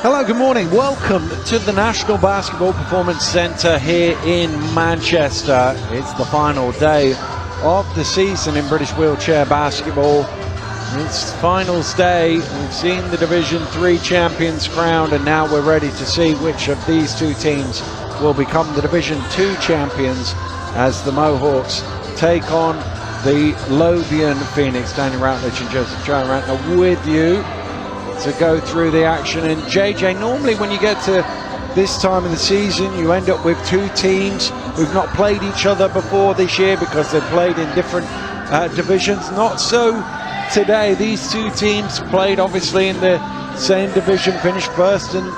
Hello, good morning. Welcome to the National Basketball Performance Centre here in Manchester. It's the final day of the season in British wheelchair basketball. It's finals day. We've seen the Division 3 champions crowned, and now we're ready to see which of these two teams will become the Division 2 champions as the Mohawks take on the Lothian Phoenix. Daniel Routledge and Joseph Joe Rantner with you to go through the action. And JJ, normally when you get to this time of the season, you end up with two teams who've not played each other before this year because they've played in different divisions. Not so today. These two teams played obviously in the same division, finished first and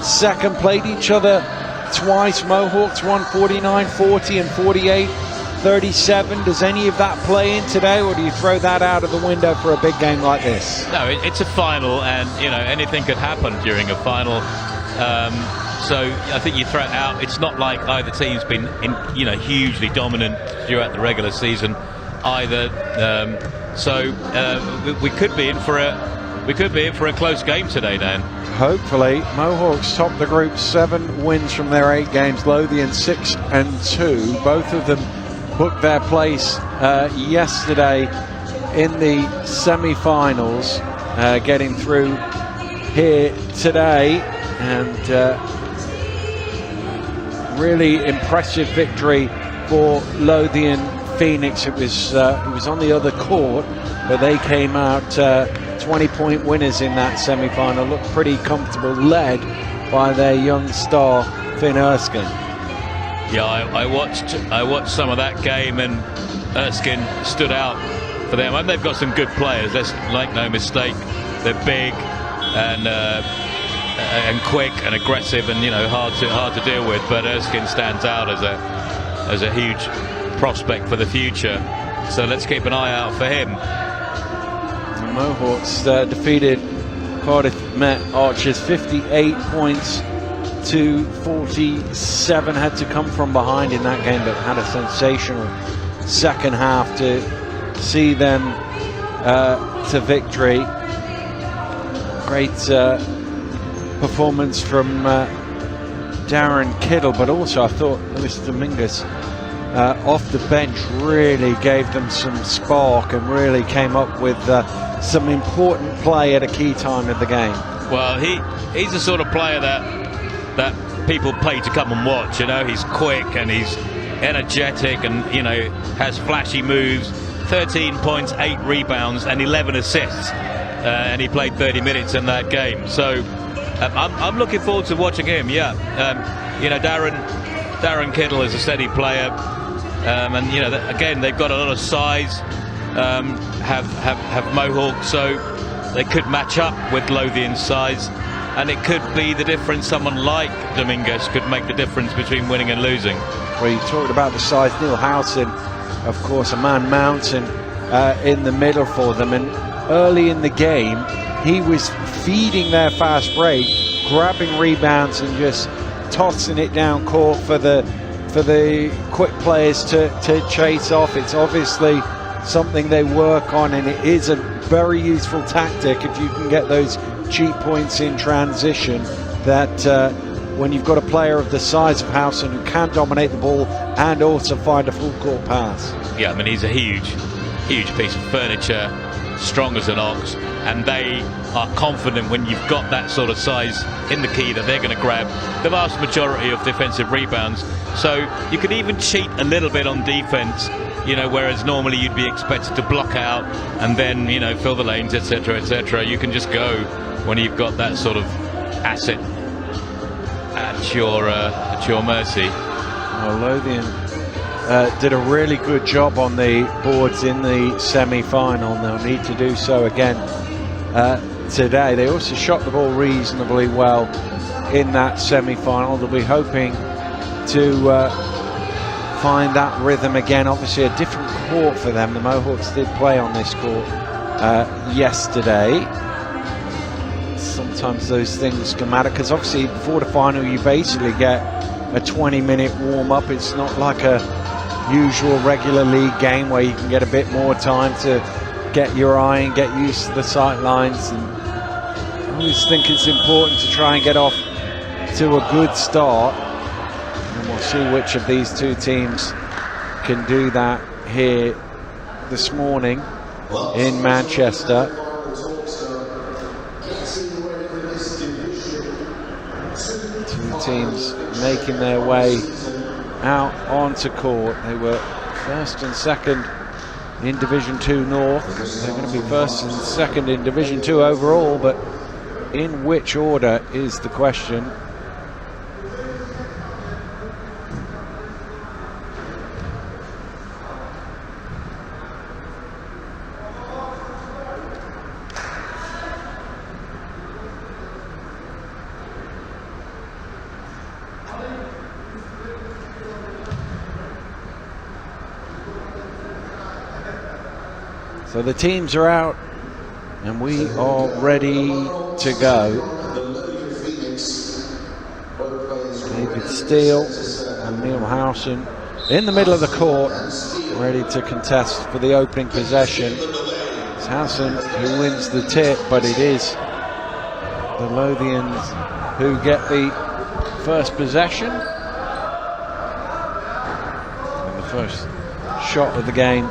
second, played each other twice. Mohawks won 49-40 and 48-37. Does any of that play in today, or do you throw that out of the window for a big game like this? No, it's a final, and you know anything could happen during a final. So I think you throw it out. It's not like either team's been hugely dominant throughout the regular season either. We could be in for a close game today, Dan. Hopefully. Mohawks top the group, 7 wins from their 8 games. Lothian 6-2. Both of them booked their place yesterday in the semi-finals, getting through here today, and really impressive victory for Lothian Phoenix. It was on the other court, but they came out 20-point winners in that semi-final. Looked pretty comfortable, led by their young star Finn Erskine. Yeah, I watched some of that game, and Erskine stood out for them. And they've got some good players. Let's make no mistake. They're big and quick and aggressive, and hard to deal with. But Erskine stands out as a huge prospect for the future. So let's keep an eye out for him. The Mohawks defeated Cardiff Met Archers 58 points to 47. Had to come from behind in that game, but had a sensational second half to see them to victory. Great performance from Darren Kittle, but also I thought Luis Dominguez off the bench really gave them some spark and really came up with some important play at a key time of the game. Well, he's the sort of player that people pay to come and watch. He's quick and he's energetic and has flashy moves. 13 points, 8 rebounds and 11 assists, and he played 30 minutes in that game. So I'm looking forward to watching him. Darren Kittle is a steady player, and again they've got a lot of size. Have Mohawks, so they could match up with Lothian's size. And it could be the difference. Someone like Dominguez could make the difference between winning and losing. Well, you talked about the size. Neil Howson, of course, a man mountain in the middle for them. And early in the game, he was feeding their fast break, grabbing rebounds and just tossing it down court for the quick players to chase off. It's obviously something they work on, and it is a very useful tactic if you can get those cheap points in transition, that when you've got a player of the size of Howson who can dominate the ball and also find a full court pass. Yeah, I mean, he's a huge piece of furniture, strong as an ox, and they are confident when you've got that sort of size in the key that they're going to grab the vast majority of defensive rebounds. So you could even cheat a little bit on defense, whereas normally you'd be expected to block out and then fill the lanes, etc., etc. You can just go when you've got that sort of asset at your mercy. Well, Lothian did a really good job on the boards in the semi-final, and they'll need to do so again today. They also shot the ball reasonably well in that semi-final. They'll be hoping to find that rhythm again. Obviously a different court for them. The Mohawks did play on this court yesterday. Sometimes those things can matter, because obviously before the final you basically get a 20-minute warm-up. It's not like a usual regular league game where you can get a bit more time to get your eye and get used to the sight lines. And always think it's important to try and get off to a good start, and we'll see which of these two teams can do that here this morning in Manchester. Two teams making their way out onto court. They were first and second in Division 2 North. They're going to be first and second in Division 2 overall, but in which order is the question. So the teams are out and we are ready to go. David Steele and Neil Howson in the middle of the court, ready to contest for the opening possession. It's Howson who wins the tip, but it is the Lothians who get the first possession. And the first shot of the game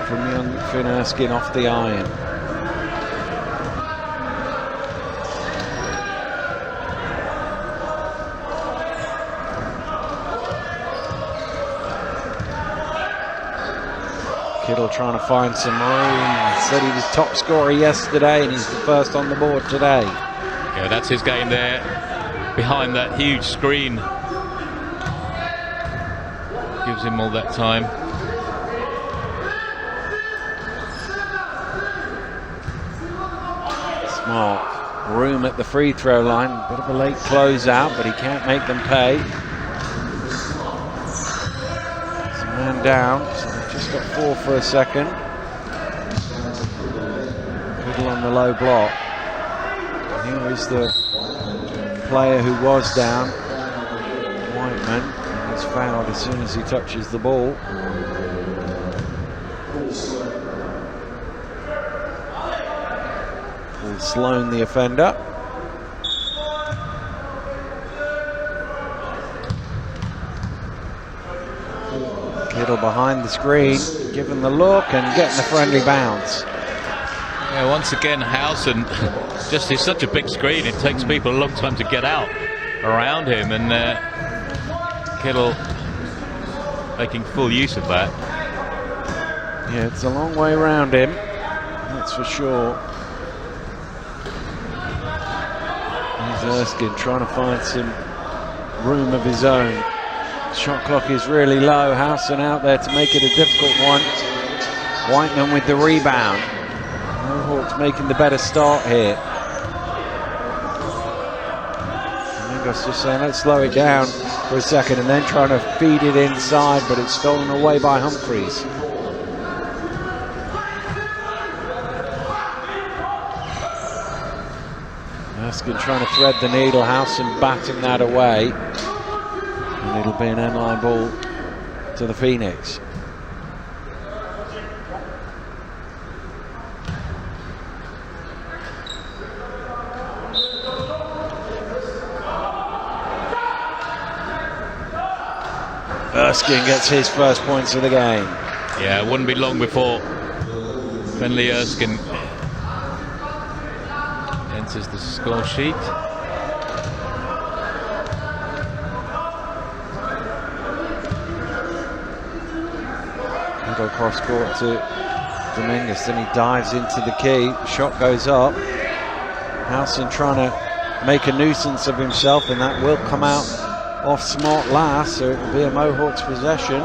from young Finn Erskine off the iron. Kittle trying to find some room. He said he was top scorer yesterday and he's the first on the board today. Yeah, that's his game there, behind that huge screen. Gives him all that time. Smart room at the free throw line. Bit of a late closeout, but he can't make them pay. There's a man down, so they've just got 4 for a second. Middle on the low block. Here is the player who was down, Whiteman, and he's fouled as soon as he touches the ball. Sloan the offender. Kittle behind the screen, giving the look and getting the friendly bounce. Yeah, once again, Howson just is such a big screen. It takes people a long time to get out around him, and Kittle making full use of that. Yeah, it's a long way around him, that's for sure. Erskine trying to find some room of his own. Shot clock is really low. Howson out there to make it a difficult one. Whiteman with the rebound. Mohawks making the better start here. Domingos just saying, let's slow it down for a second, and then trying to feed it inside, but it's stolen away by Humphreys. Erskine trying to thread the needle, Howson batting that away, and it'll be an end-line ball to the Phoenix. Erskine gets his first points of the game. Yeah, it wouldn't be long before Finley Erskine enters the score sheet. Go cross court to Domingos, then he dives into the key. Shot goes up. Howson trying to make a nuisance of himself, and that will come out off Smart last, so it will be a Mohawks possession.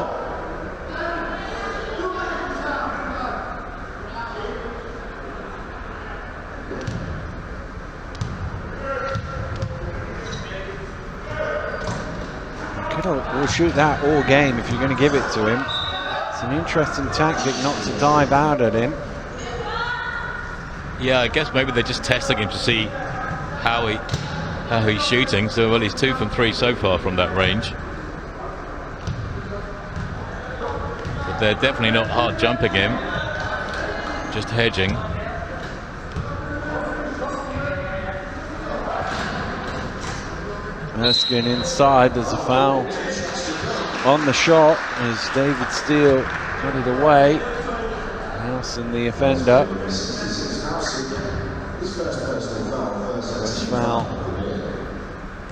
Will shoot that all game if you're going to give it to him. It's an interesting tactic not to dive out at him. Yeah, I guess maybe they're just testing him to see how he's shooting. So, well, he's 2 from 3 so far from that range. But they're definitely not hard jumping him, just hedging. Erskine inside, there's a foul on the shot as David Steele got it away. Nelson, the offender. First foul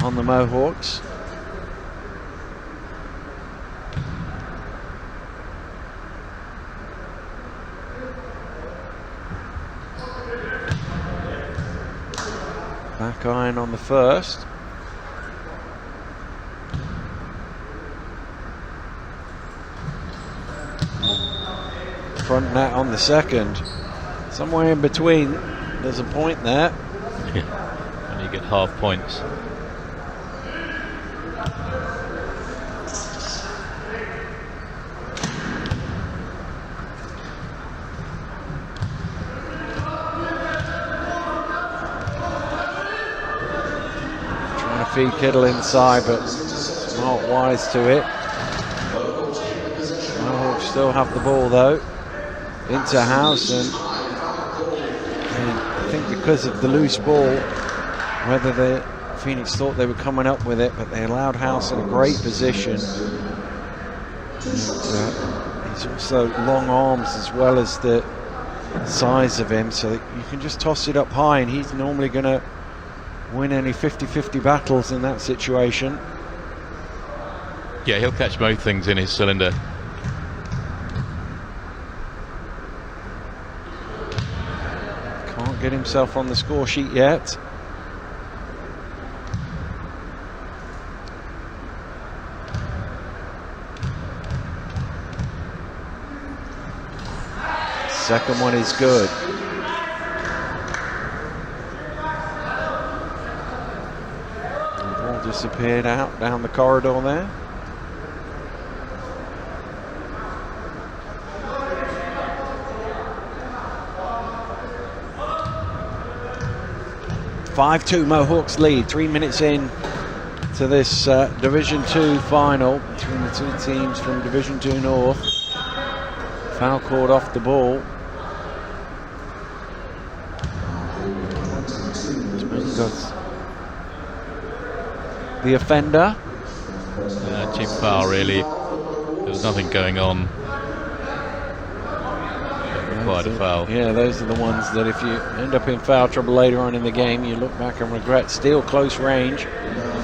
on the Mohawks. Back iron on the first. Front net on the second. Somewhere in between, there's a point there. And you get half points. Trying to feed Kittle inside, but Smart wise to it. Mohawks still have the ball though. Into Howson, and I think because of the loose ball, whether the Phoenix thought they were coming up with it, but they allowed Howson a great position. And, he's also long arms as well as the size of him, so you can just toss it up high, and he's normally going to win any 50-50 battles in that situation. Yeah, he'll catch both things in his cylinder. Get himself on the score sheet yet. Second one is good. The ball disappeared out down the corridor there. (5-2) Mohawks lead. 3 minutes in to this Division 2 final between the two teams from Division 2 North. Foul called off the ball. The offender. Cheap foul, really. There was nothing going on. Quite a foul. Yeah, those are the ones that if you end up in foul trouble later on in the game, you look back and regret. Steele close range.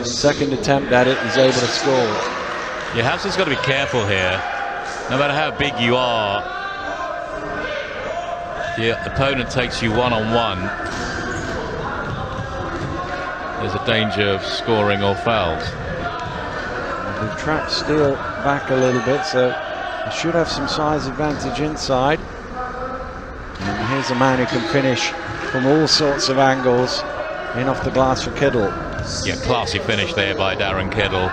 Second attempt at it, he's able to score. Yeah, Howson's got to be careful here. No matter how big you are, the opponent takes you one-on-one. There's a danger of scoring or fouls. They've trapped Steele back a little bit, so they should have some size advantage inside. And here's a man who can finish from all sorts of angles in off the glass for Kittle. Yeah, classy finish there by Darren Kittle.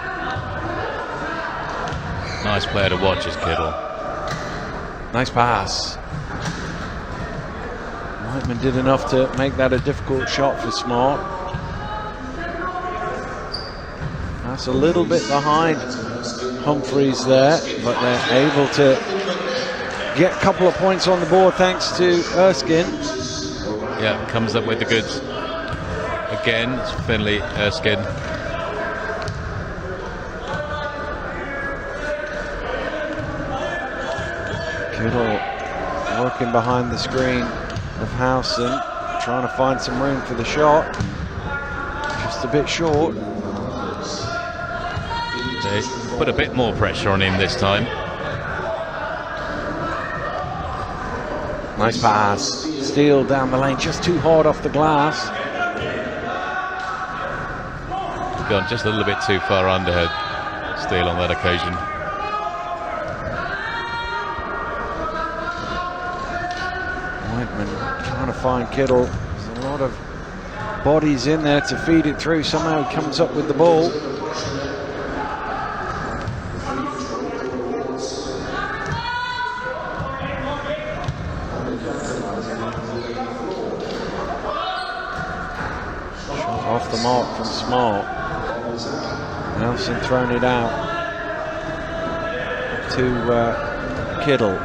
Nice player to watch is Kittle. Nice pass. Whiteman did enough to make that a difficult shot for Smart. That's a little bit behind Humphreys there, but they're able to get a couple of points on the board thanks to Erskine. Yeah, comes up with the goods. Again, it's Finley Erskine. Kittle working behind the screen of Howson, trying to find some room for the shot. Just a bit short. They put a bit more pressure on him this time. Nice pass. Steele down the lane, just too hard off the glass. Gone just a little bit too far underhead. Steele on that occasion. Whiteman trying to find Kittle. There's a lot of bodies in there to feed it through. Somehow he comes up with the ball. Off the mark from Smart. Nelson thrown it out to Kittle.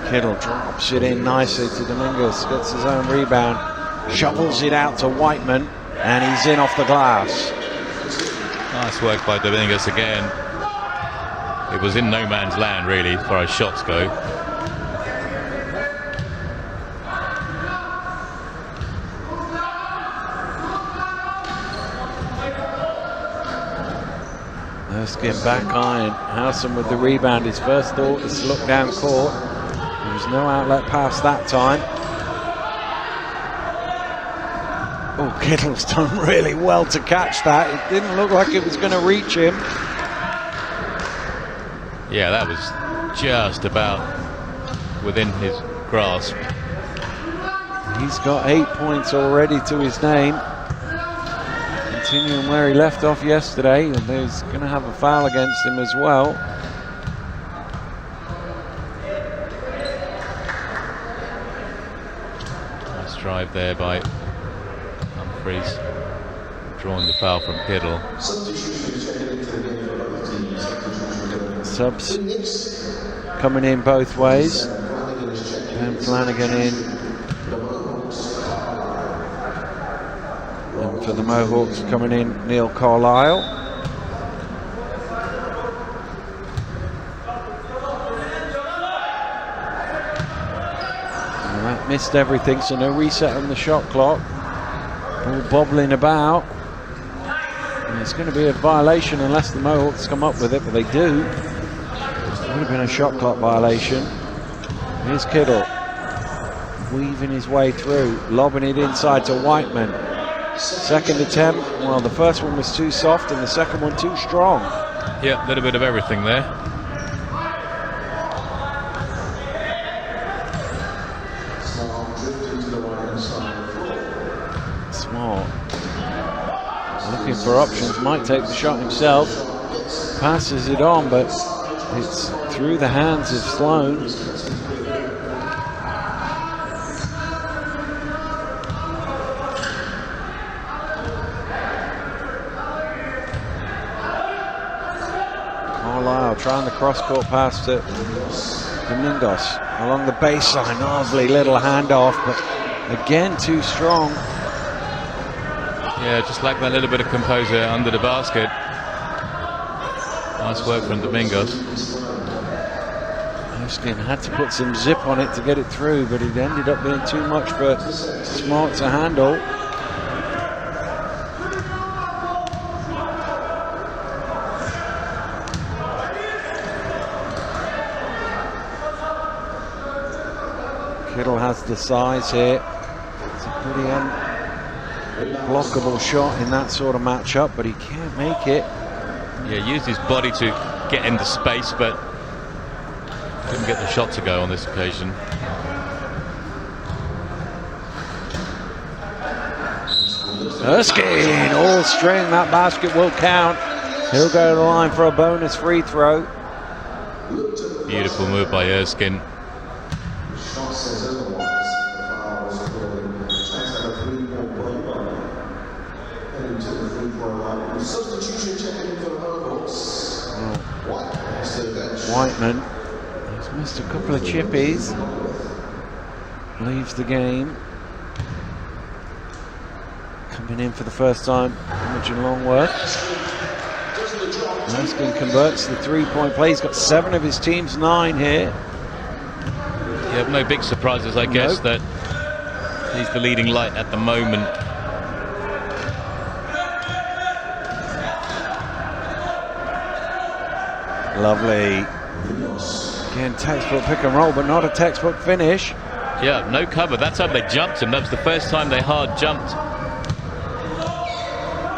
Kittle drops it in nicely to Domingos, gets his own rebound. Shovels it out to Whiteman, and he's in off the glass. Nice work by Dominguez again. It was in no man's land, really, as far as shots go. Erskine back iron. Howson with the rebound. His first thought is to look down court. There was no outlet pass that time. Oh, Kittle's done really well to catch that. It didn't look like it was going to reach him. Yeah, that was just about within his grasp. He's got 8 points already to his name. Continuing where he left off yesterday, and he's going to have a foul against him as well. Nice drive there by Humphreys, drawing the foul from Kittle. Subs coming in both ways. And Flanagan in. And for the Mohawks coming in, Neil Carlisle. And that missed everything, so no reset on the shot clock. Ball bobbling about. And it's going to be a violation unless the Mohawks come up with it, but they do. Would have been a shot clock violation. Here's Kittle weaving his way through, lobbing it inside to Whiteman. Second attempt, well, the first one was too soft and the second one too strong. Yeah, a little bit of everything there. Smart. Looking for options, might take the shot himself. Passes it on, but it's through the hands of Sloan. Carlisle trying the cross-court pass to Domingos along the baseline. Lovely little handoff, but again too strong. Yeah, just like that little bit of composure under the basket. Nice work from Domingos. Erskine had to put some zip on it to get it through, but it ended up being too much for Smart to handle. Kittle has the size here. It's a pretty unblockable shot in that sort of matchup, but he can't make it. Yeah, used his body to get into space, but couldn't get the shot to go on this occasion. Erskine, all string, that basket will count. He'll go to the line for a bonus free throw. Beautiful move by Erskine. Whiteman has missed a couple of chippies. Leaves the game. Coming in for the first time, Imogen Longworth. Erskine converts the three-point play. He's got 7 of his team's 9 here. Yeah, no big surprises, I guess, that he's the leading light at the moment. Lovely. Again, textbook pick and roll, but not a textbook finish. Yeah, no cover. That time they jumped him. That was the first time they hard jumped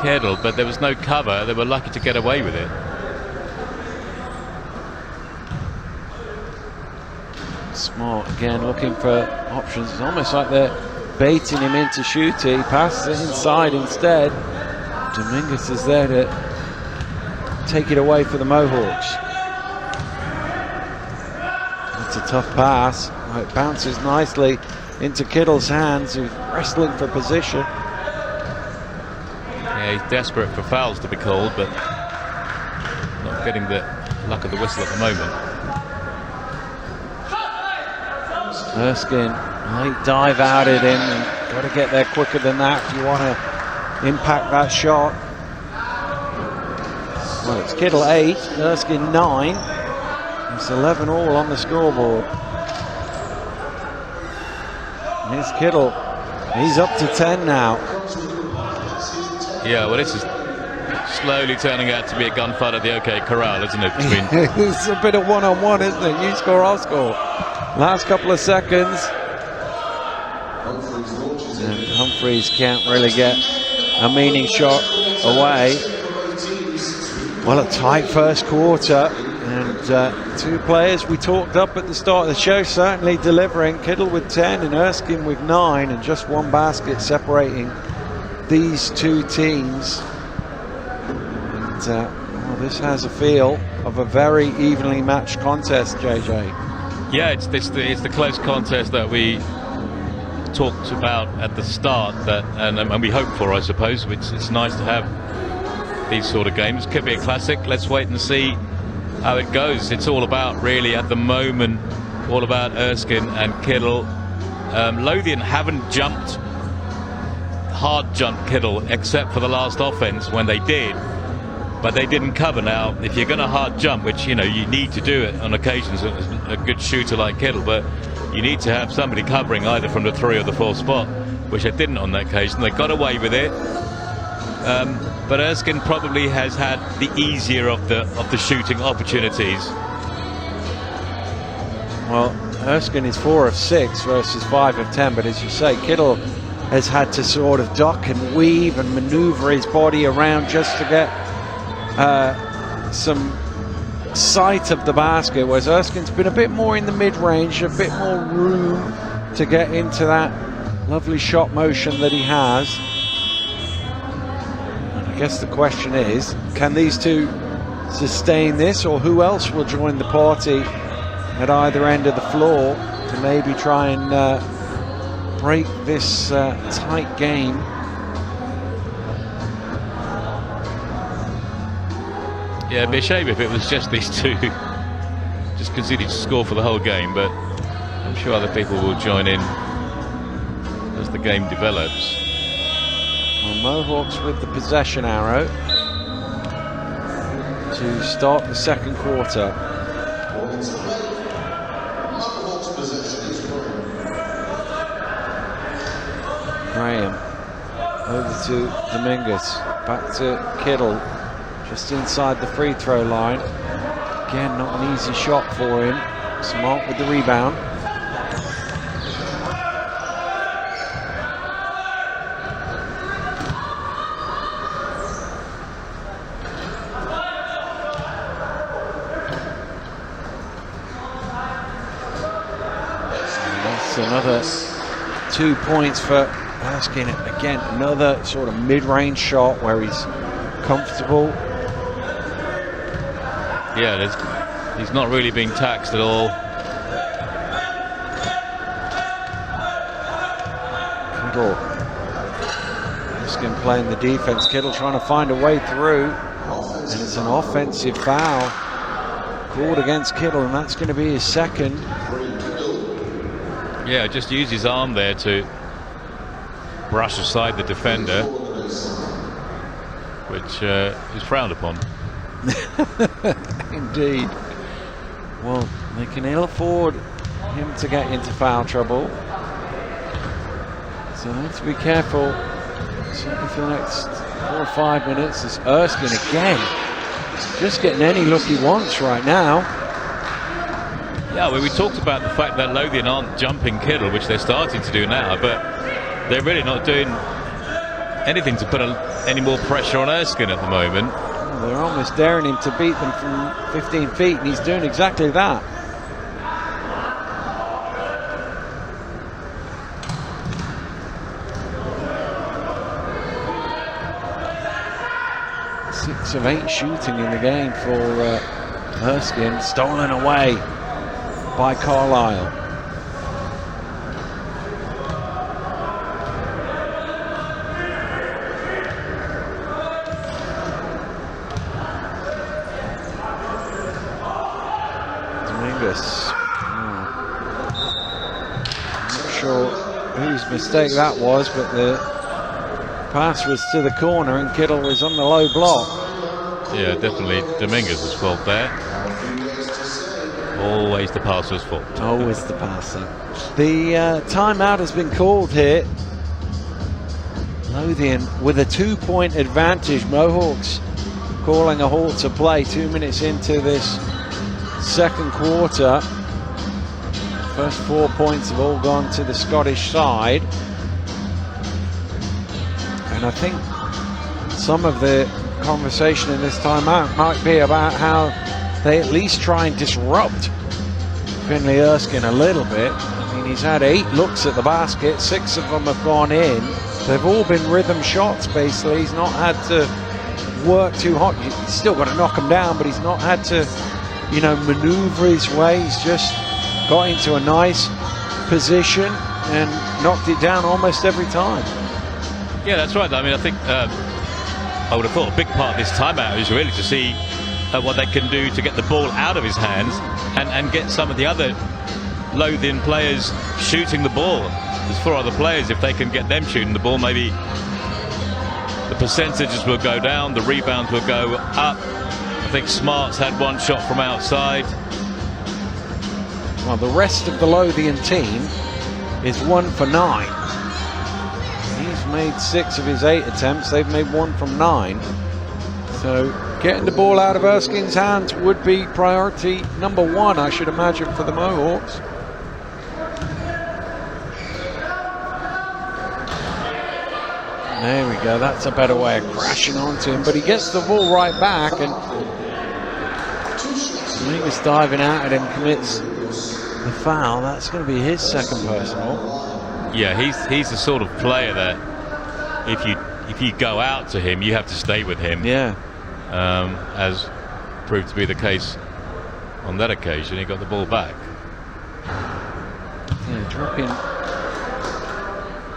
Kettle, but there was no cover. They were lucky to get away with it. Smart again, looking for options. It's almost like they're baiting him into shooting. He passes it inside instead. Dominguez is there to take it away for the Mohawks. It's a tough pass. It bounces nicely into Kittle's hands, who's wrestling for position. Yeah, he's desperate for fouls to be called, but not getting the luck of the whistle at the moment. Erskine, late dive out at him and Got to get there quicker than that if you want to impact that shot. Well, it's Kittle 8, Erskine 9. It's 11 all on the scoreboard. Here's Kittle. He's up to 10 now. Yeah, well, this is slowly turning out to be a gunfight at the OK Corral, isn't it? Between it's a bit of one-on-one, isn't it? You score, I'll score. Last couple of seconds. And Humphreys can't really get a meaning shot away. Well, a tight first quarter. And two players we talked up at the start of the show certainly delivering. Kittle with 10 and Erskine with 9, and just one basket separating these two teams. And well, this has a feel of a very evenly matched contest, JJ. Yeah, it's the close contest that we talked about at the start, and we hope for, I suppose. It's nice to have these sort of games. Could be a classic. Let's wait and see how it goes. It's all about, really, at the moment, all about Erskine and Kittle. Lothian haven't hard jumped Kittle except for the last offense when they did, but they didn't cover. Now, if you're going to hard jump, which you need to do it on occasions, a good shooter like Kittle, but you need to have somebody covering either from the 3 or the 4 spot, which they didn't on that occasion. They got away with it. But Erskine probably has had the easier of the shooting opportunities. Well, Erskine is 4 of 6 versus 5 of 10, but as you say, Kittle has had to sort of duck and weave and maneuver his body around just to get some sight of the basket, whereas Erskine's been a bit more in the mid-range, a bit more room to get into that lovely shot motion that he has. I guess the question is, can these two sustain this, or who else will join the party at either end of the floor to maybe try and break this tight game? Yeah, it'd be a shame if it was just these two just conceded to score for the whole game, but I'm sure other people will join in as the game develops. Well, Mohawks with the possession arrow to start the second quarter. Graham over to Dominguez, back to Kittle, just inside the free throw line. Again, not an easy shot for him. Smart with the rebound. Another 2 points for Erskine. Again, another sort of mid-range shot where he's comfortable. Yeah, he's not really being taxed at all. Kittle. Erskine playing the defense. Kittle trying to find a way through. And it's an offensive foul called against Kittle, and that's going to be his second. Yeah, just use his arm there to brush aside the defender, which is frowned upon. Indeed. Well, they can ill afford him to get into foul trouble, so they have to be careful, certainly for the next 4 or 5 minutes. As Erskine again, just getting any look he wants right now. Yeah, well, we talked about the fact that Lothian aren't jumping Kittle, which they're starting to do now, but they're really not doing anything to put any more pressure on Erskine at the moment. Well, they're almost daring him to beat them from 15 feet, and he's doing exactly that. Six of 8 shooting in the game for Erskine, stolen away by Carlisle. Dominguez. Not sure who's whose mistake that was, but the pass was to the corner and Kittle was on the low block. Yeah, definitely Dominguez's fault there. Always the passer's fault. Always the passer. The timeout has been called here. Lothian with a 2-point advantage. Mohawks calling a halt to play 2 minutes into this second quarter. First 4 points have all gone to the Scottish side. And I think some of the conversation in this timeout might be about how they at least try and disrupt Finlay Erskine a little bit. I mean, he's had 8 looks at the basket, 6 of them have gone in. They've all been rhythm shots, basically. He's not had to work too hard. He's still got to knock them down, but he's not had to, you know, maneuver his way. He's just got into a nice position and knocked it down almost every time. Yeah, that's right. I mean, I think I would have thought a big part of this timeout is really to see what they can do to get the ball out of his hands and get some of the other Lothian players shooting the ball. There's 4 other players. If they can get them shooting the ball, maybe the percentages will go down, the rebounds will go up. I think Smart's had 1 shot from outside. Well, the rest of the Lothian team is 1 for 9. He's made 6 of his 8 attempts. They've made 1 from 9. So getting the ball out of Erskine's hands would be priority number 1, I should imagine, for the Mohawks. There we go. That's a better way of crashing onto him, but he gets the ball right back, and Dominguez diving out at him commits the foul. That's going to be his second personal. Yeah, he's the sort of player that if you go out to him, you have to stay with him. Yeah. As proved to be the case on that occasion. He got the ball back. Yeah, dropping.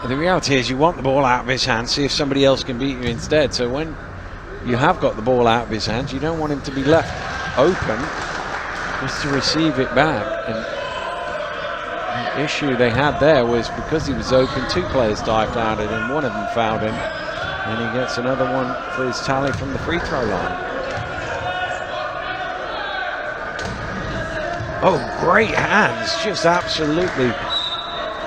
The reality is you want the ball out of his hands, see if somebody else can beat you instead. So when you have got the ball out of his hands, you don't want him to be left open just to receive it back. And the issue they had there was because he was open, 2 players dived out at him, one of them fouled him, and he gets another one for his tally from the free throw line. Oh, great hands, just absolutely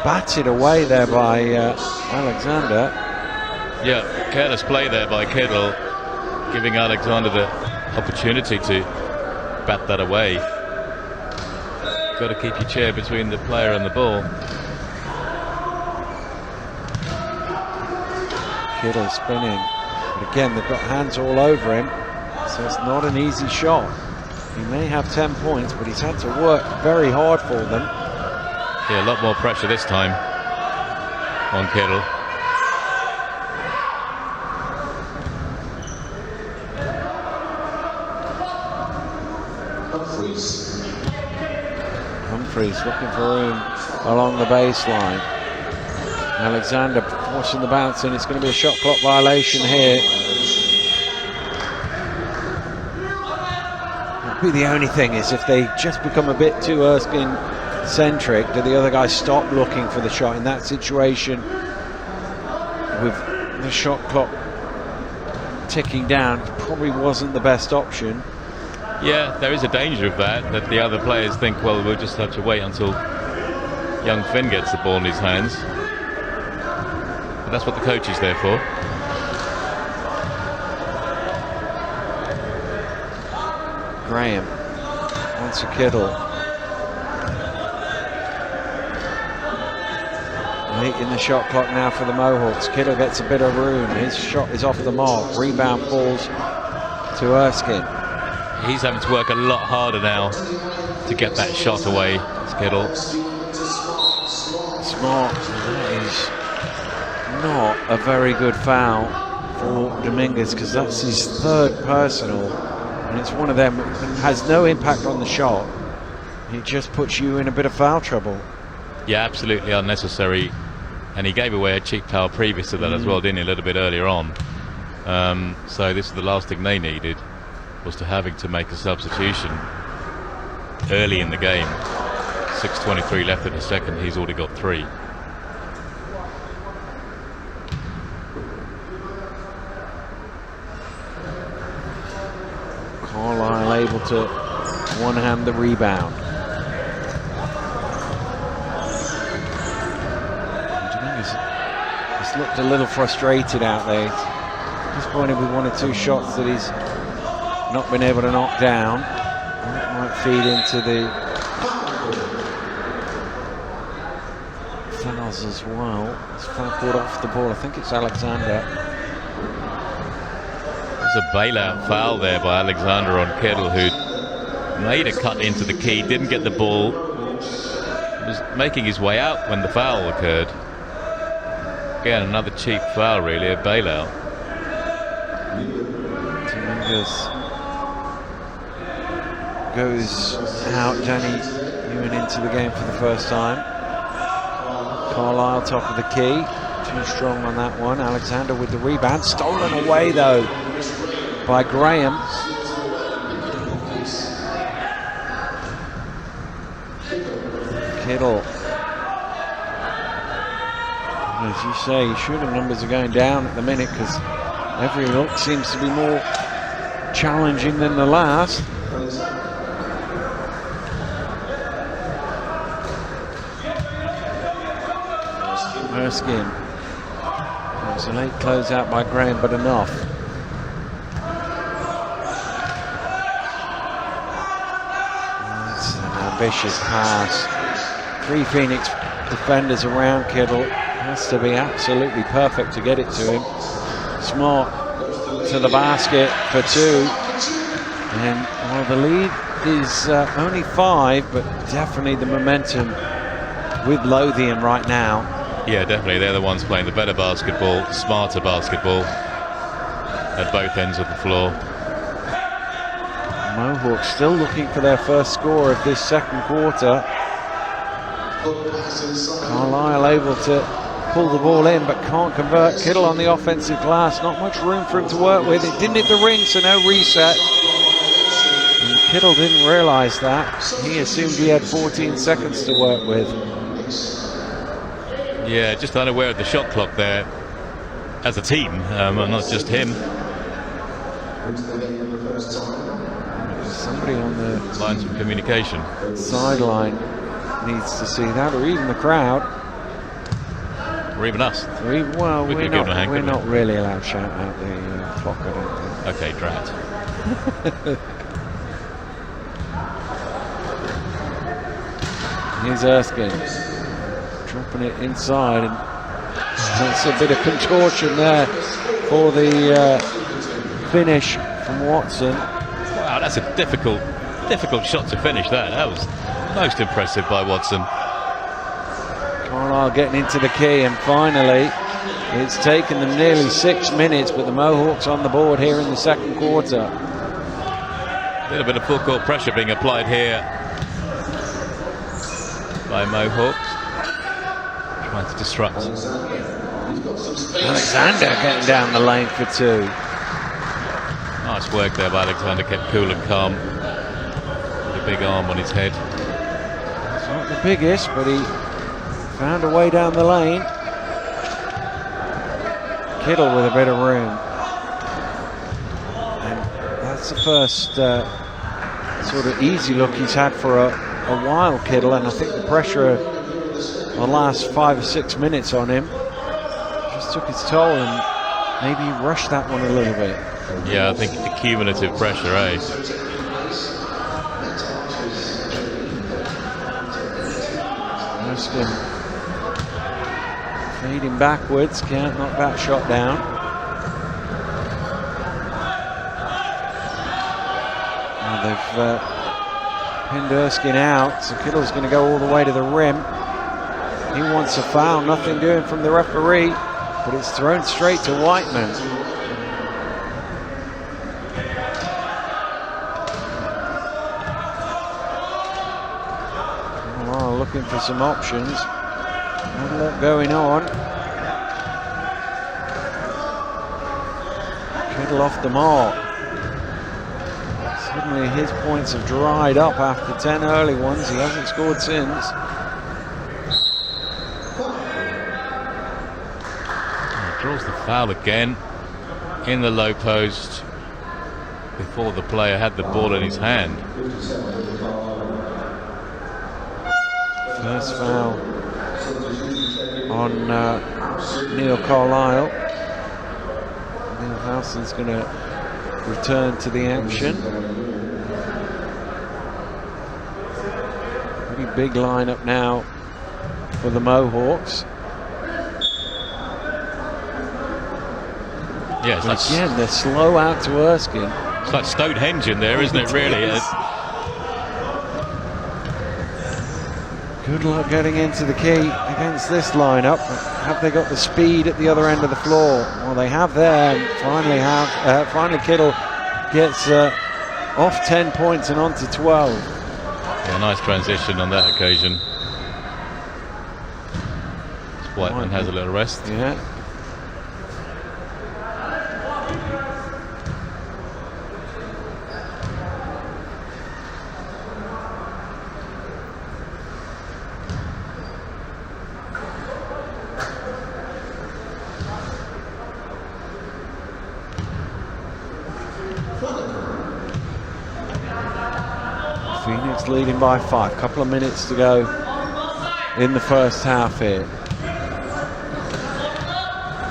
batted away there by Alexander. Yeah, careless play there by Kittle, giving Alexander the opportunity to bat that away. Got to keep your chair between the player and the ball. Kittle spinning, but again they've got hands all over him, so it's not an easy shot. He may have 10 points, but he's had to work very hard for them. Yeah, a lot more pressure this time on Kittle. Humphreys looking for room along the baseline. Alexander forcing the bounce in. It's going to be a shot clock violation here. That'd be the only thing, is if they just become a bit too Erskine centric, do the other guys stop looking for the shot? In that situation, with the shot clock ticking down, it probably wasn't the best option. Yeah, there is a danger of that the other players think, well, we'll just have to wait until young Finn gets the ball in his hands. But that's what the coach is there for. Graham wants a Kittle. Late in the shot clock now for the Mohawks. Kittle gets a bit of room. His shot is off the mark. Rebound falls to Erskine. He's having to work a lot harder now to get that shot away. It's Kittle. Smart. That is not a very good foul for Dominguez, because that's his 3rd personal, and it's one of them that has no impact on the shot. It just puts you in a bit of foul trouble. Yeah, absolutely unnecessary, and he gave away a cheap foul previous to that as well, didn't he, a little bit earlier on. So this is the last thing they needed, was to having to make a substitution early in the game. 6:23 left in the second, he's already got 3. able to one-hand the rebound. He's looked a little frustrated out there. Disappointed with 1 or 2 shots that he's not been able to knock down. That might feed into the fouls as well. It's foul called off the ball. I think it's Alexander. There's a bailout foul there by Alexander on Kittle, who made a cut into the key, didn't get the ball, was making his way out when the foul occurred. Again, another cheap foul, really, a bailout. Dominguez goes out. Danny Ewan into the game for the first time. Carlisle top of the key, too strong on that one. Alexander with the rebound, stolen away though by Graham. Kittle, as you say, shooting numbers are going down at the minute because every look seems to be more challenging than the last. Erskine. It was a late closeout by Graham, but enough. That's an ambitious pass. 3 Phoenix defenders around Kittle. Has to be absolutely perfect to get it to him. Smart to the basket for 2. And well, the lead is only 5, but definitely the momentum with Lothian right now. Yeah, definitely. They're the ones playing the better basketball, smarter basketball at both ends of the floor. Mohawks still looking for their first score of this second quarter. Carlisle able to pull the ball in, but can't convert. Kittle on the offensive glass. Not much room for him to work with. It didn't hit the ring, so no reset. And Kittle didn't realise that. He assumed he had 14 seconds to work with. Yeah, just unaware of the shot clock there as a team, not just him. Somebody on the lines of communication sideline needs to see that, or even the crowd, or even us. Well, we're not really allowed to shout out the clock, I don't think. Okay, drat. Here's Erskine dropping it inside, and that's a bit of contortion there for the finish from Watson. Wow, that's a difficult shot to finish. That was most impressive by Watson. Carlisle getting into the key, and finally it's taken them nearly 6 minutes, but the Mohawks on the board here in the second quarter. A little bit of full court pressure being applied here by Mohawks, trying to disrupt. Alexander getting down the lane for 2. Nice work there by Alexander, kept cool and calm. With a big arm on his head. It's not the biggest, but he found a way down the lane. Kittle with a bit of room. And that's the first sort of easy look he's had for a while, Kittle, and I think the pressure of the last 5 or 6 minutes on him just took its toll, and maybe he rushed that one a little bit. Yeah, I think the cumulative pressure, eh? Erskine fading backwards, can't knock that shot down. Now they've pinned Erskine out, so Kittle's going to go all the way to the rim. He wants a foul, nothing doing from the referee, but it's thrown straight to Whiteman. Looking for some options. Not a lot going on. Kittle off the mark. Suddenly his points have dried up after 10 early ones. He hasn't scored since. Draws the foul again in the low post. before the player had the ball in his hand. First foul on Neil Carlisle. Neil Howson's going to return to the action. Pretty big lineup now for the Mohawks. Yeah, but again, they're slow out to Erskine. It's like Stonehenge in there, isn't it, really? Good luck getting into the key against this lineup. Have they got the speed at the other end of the floor? Well, they have there. Finally Kittle gets off 10 points and on to 12. Yeah, nice transition on that occasion. Whiteman has a little rest. Yeah. Phoenix leading by 5. Couple of minutes to go in the first half here.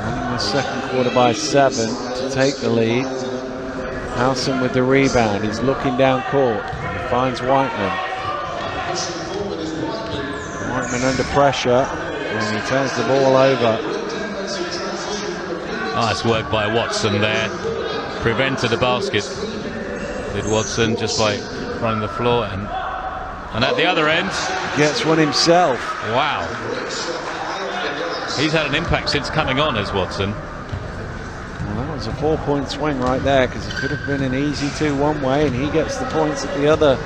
Running the second quarter by 7 to take the lead. Howson with the rebound. He's looking down court. He finds Whiteman. Whiteman under pressure, and he turns the ball over. Nice work by Watson there. Prevented the basket. Did Watson just by running the floor, and at the other end gets one himself. Wow, he's had an impact since coming on as Watson. Well, that was a 4-point swing right there, because it could have been an easy 2 one way, and he gets the points at the other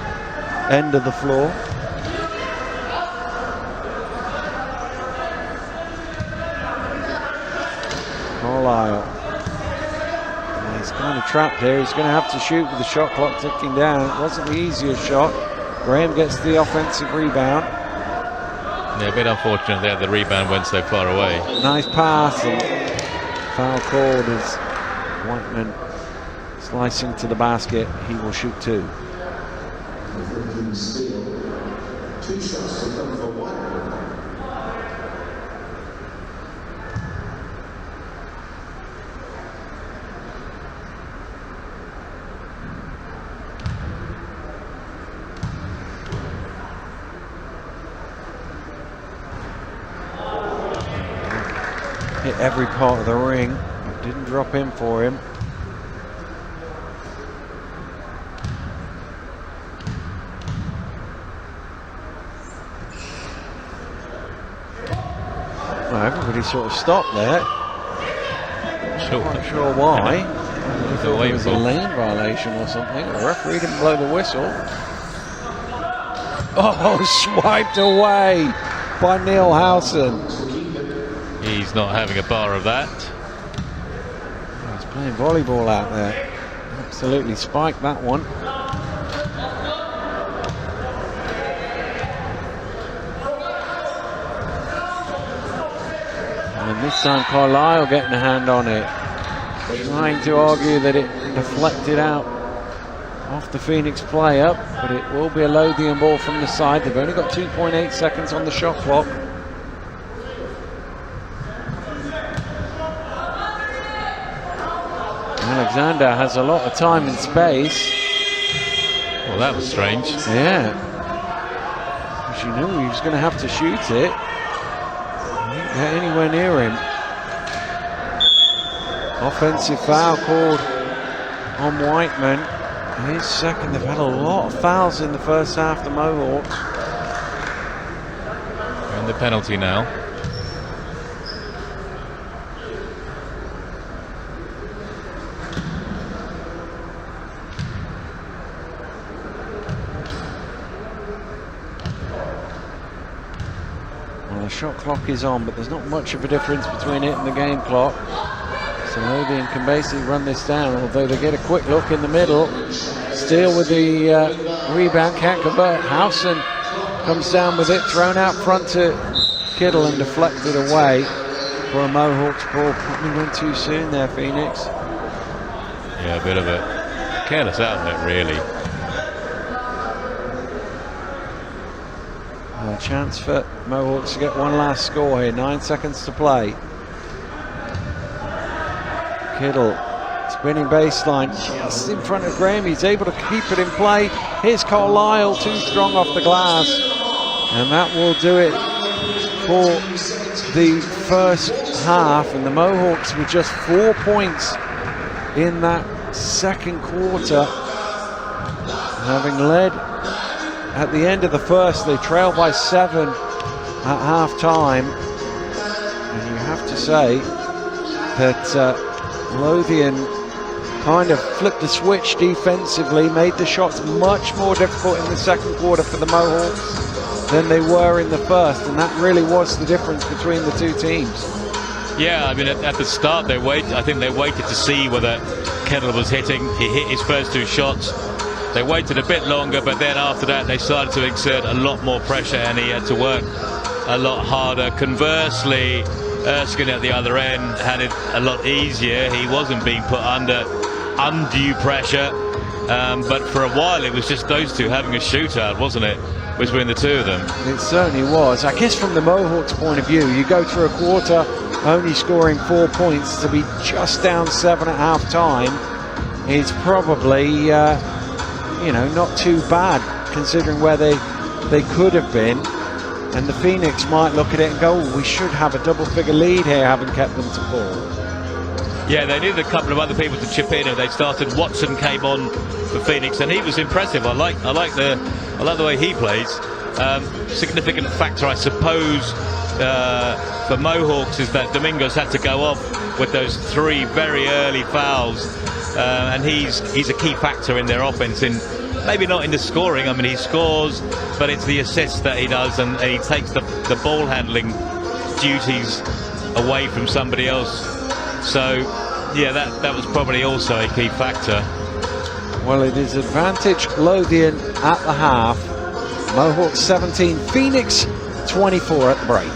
end of the floor. Carlisle, he's kind of trapped here. He's going to have to shoot with the shot clock ticking down. It wasn't the easiest shot. Graham gets the offensive rebound. Yeah, a bit unfortunate there. The rebound went so far away. Nice pass, and foul called as Whiteman slicing to the basket. He will shoot 2. 2 shots to come for Whiteman. Hit every part of the ring. Didn't drop in for him. Well, everybody sort of stopped there. Sure. Not sure why. I thought it was a lane violation or something. The referee didn't blow the whistle. Oh, swiped away by Neil Howson. He's not having a bar of that. He's playing volleyball out there. Absolutely spiked that one. And this time Carlisle getting a hand on it. Trying to argue that it deflected out off the Phoenix player, but it will be a Lothian ball from the side. They've only got 2.8 seconds on the shot clock. Alexander has a lot of time and space. Well, that was strange. Yeah. She knew he was going to have to shoot it. Didn't get anywhere near him. Offensive foul called on Whiteman. His second. They've had a lot of fouls in the first half, the Mohawks. We're in the penalty now. The shot clock is on, but there's not much of a difference between it and the game clock. So Lothian can basically run this down, although they get a quick look in the middle. Steele with the rebound, can't convert. Howson comes down with it, thrown out front to Kittle and deflected away for a Mohawks ball. Probably went too soon there, Phoenix. Yeah, a bit of it. Careless outlet, really. A chance for Mohawks to get one last score here. 9 seconds to play. Kittle spinning baseline just in front of Graham. He's able to keep it in play. Here's Carlisle, too strong off the glass. And that will do it for the first half. And the Mohawks with just 4 points in that second quarter. Having led at the end of the first, they trailed by 7 at half time. And you have to say that Lothian kind of flipped the switch defensively, made the shots much more difficult in the second quarter for the Mohawks than they were in the first, and that really was the difference between the two teams. Yeah, I mean, at the start, I think they waited to see whether Kettle was hitting. He hit his first 2 shots. They waited a bit longer, but then after that, they started to exert a lot more pressure, and he had to work a lot harder. Conversely, Erskine at the other end had it a lot easier. He wasn't being put under undue pressure, but for a while it was just those two having a shootout, wasn't it, between the two of them? It certainly was. I guess from the Mohawks' point of view, you go through a quarter only scoring 4 points, to be just down 7 at half time is probably not too bad considering where they could have been. And the Phoenix might look at it and go, we should have a double-figure lead here, having kept them to 4. Yeah, they needed a couple of other people to chip in, and they started. Watson came on for Phoenix, and he was impressive. I like the way he plays. Significant factor, I suppose, for Mohawks is that Domingos had to go off with those 3 very early fouls, and he's a key factor in their offense. Maybe not in the scoring. I mean, he scores, but it's the assists that he does, and he takes the ball handling duties away from somebody else. So, yeah, that was probably also a key factor. Well, it is advantage Lothian at the half. Mohawks 17, Phoenix 24 at the break.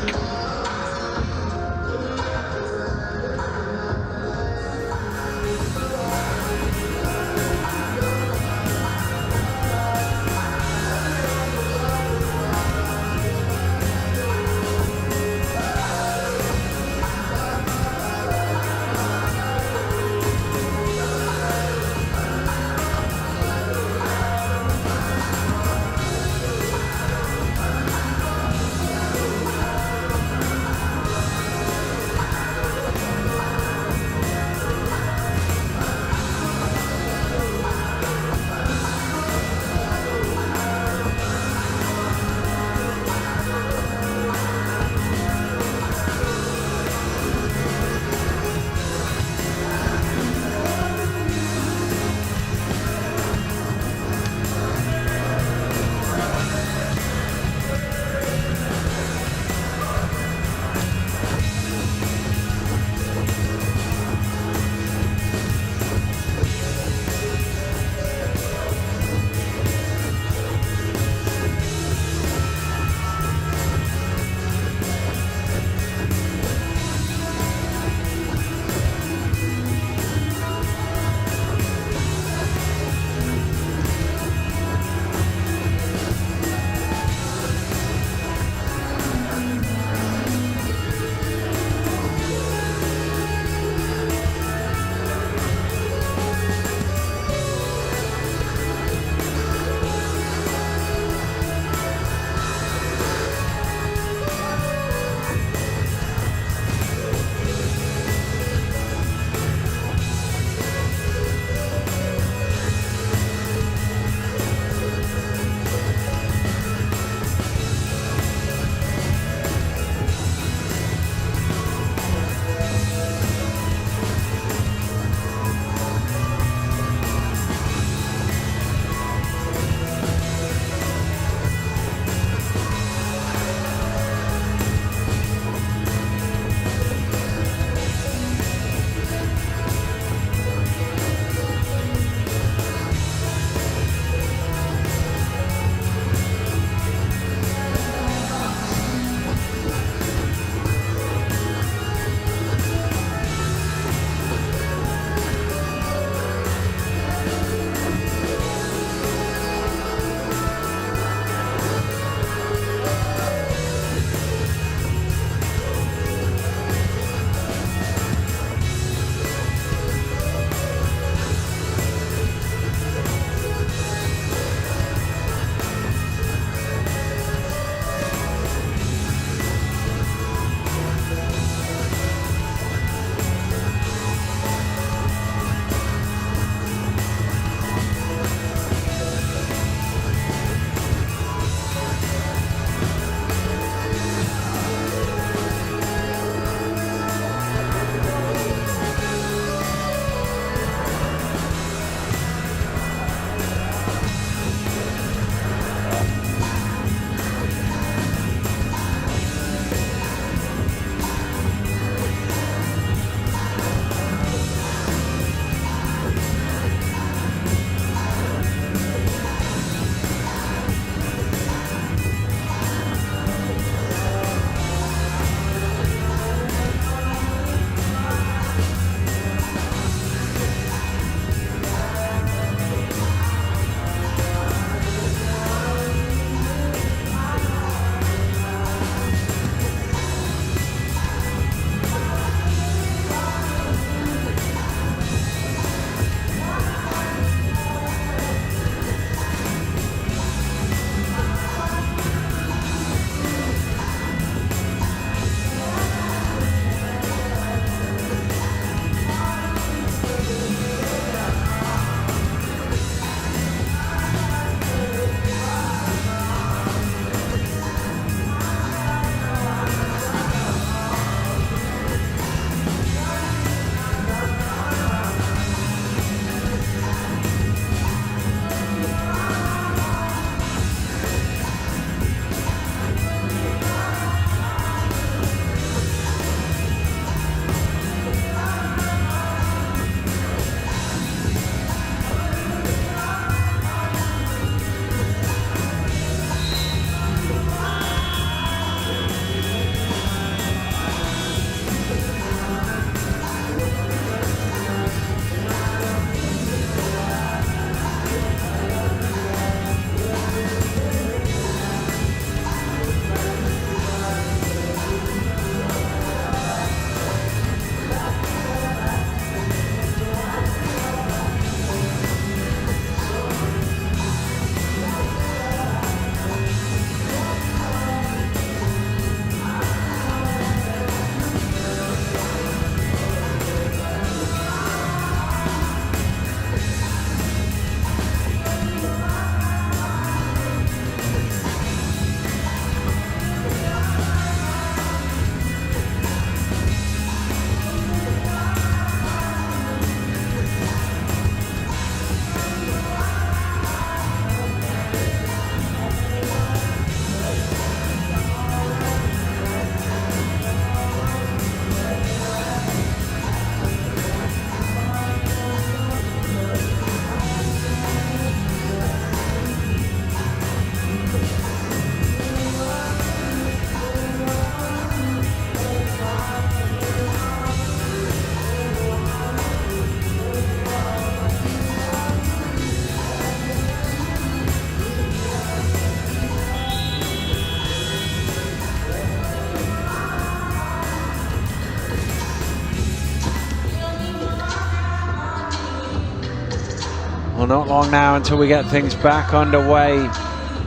Well, not long now until we get things back underway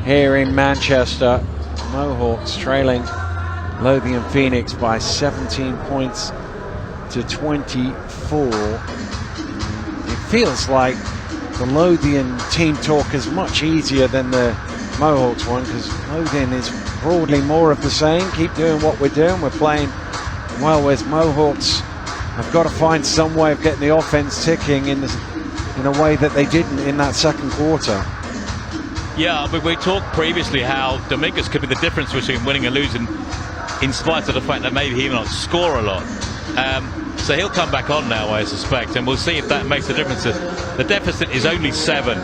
here in Manchester. Mohawks trailing Lothian Phoenix by 17 points to 24. It feels like the Lothian team talk is much easier than the Mohawks one, because Lothian is broadly more of the same. Keep doing what we're doing. We're playing well, whereas Mohawks have got to find some way of getting the offense ticking in a way that they didn't in that second quarter. Yeah, but we talked previously how Dominguez could be the difference between winning and losing, in spite of the fact that maybe he will not score a lot. So he'll come back on now, I suspect, and we'll see if that makes a difference. The deficit is only 7,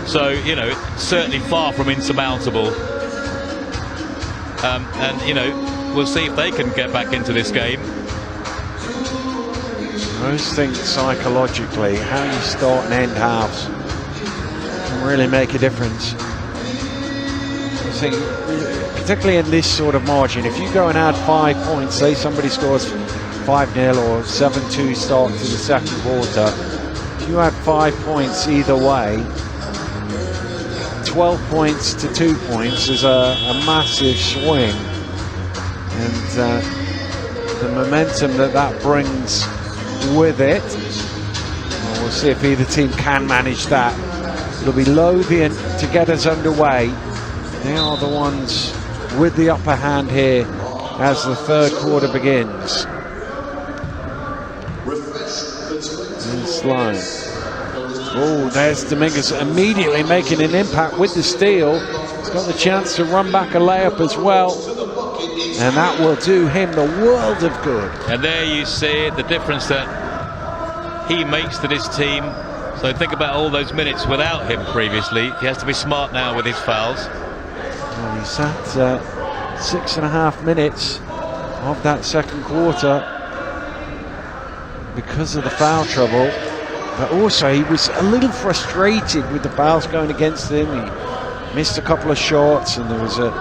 so, you know, it's certainly far from insurmountable. And, you know, we'll see if they can get back into this game. I always think psychologically how you start and end halves can really make a difference. I think, particularly in this sort of margin, if you go and add 5 points, say somebody scores 5-0 or 7-2 start to the second quarter, if you add 5 points either way, 12 points to 2 points is a massive swing, and the momentum that brings with it, well, we'll see if either team can manage that. It'll be Lothian to get us underway. They are the ones with the upper hand here as the third quarter begins. This line. Oh, there's Dominguez immediately making an impact with the steal. He's got the chance to run back a layup as well, and that will do him the world of good. And there you see the difference that he makes to this team. So think about all those minutes without him previously. He has to be smart now with his fouls. Well, he sat 6.5 minutes of that second quarter because of the foul trouble, but also he was a little frustrated with the fouls going against him. He missed a couple of shots, and there was a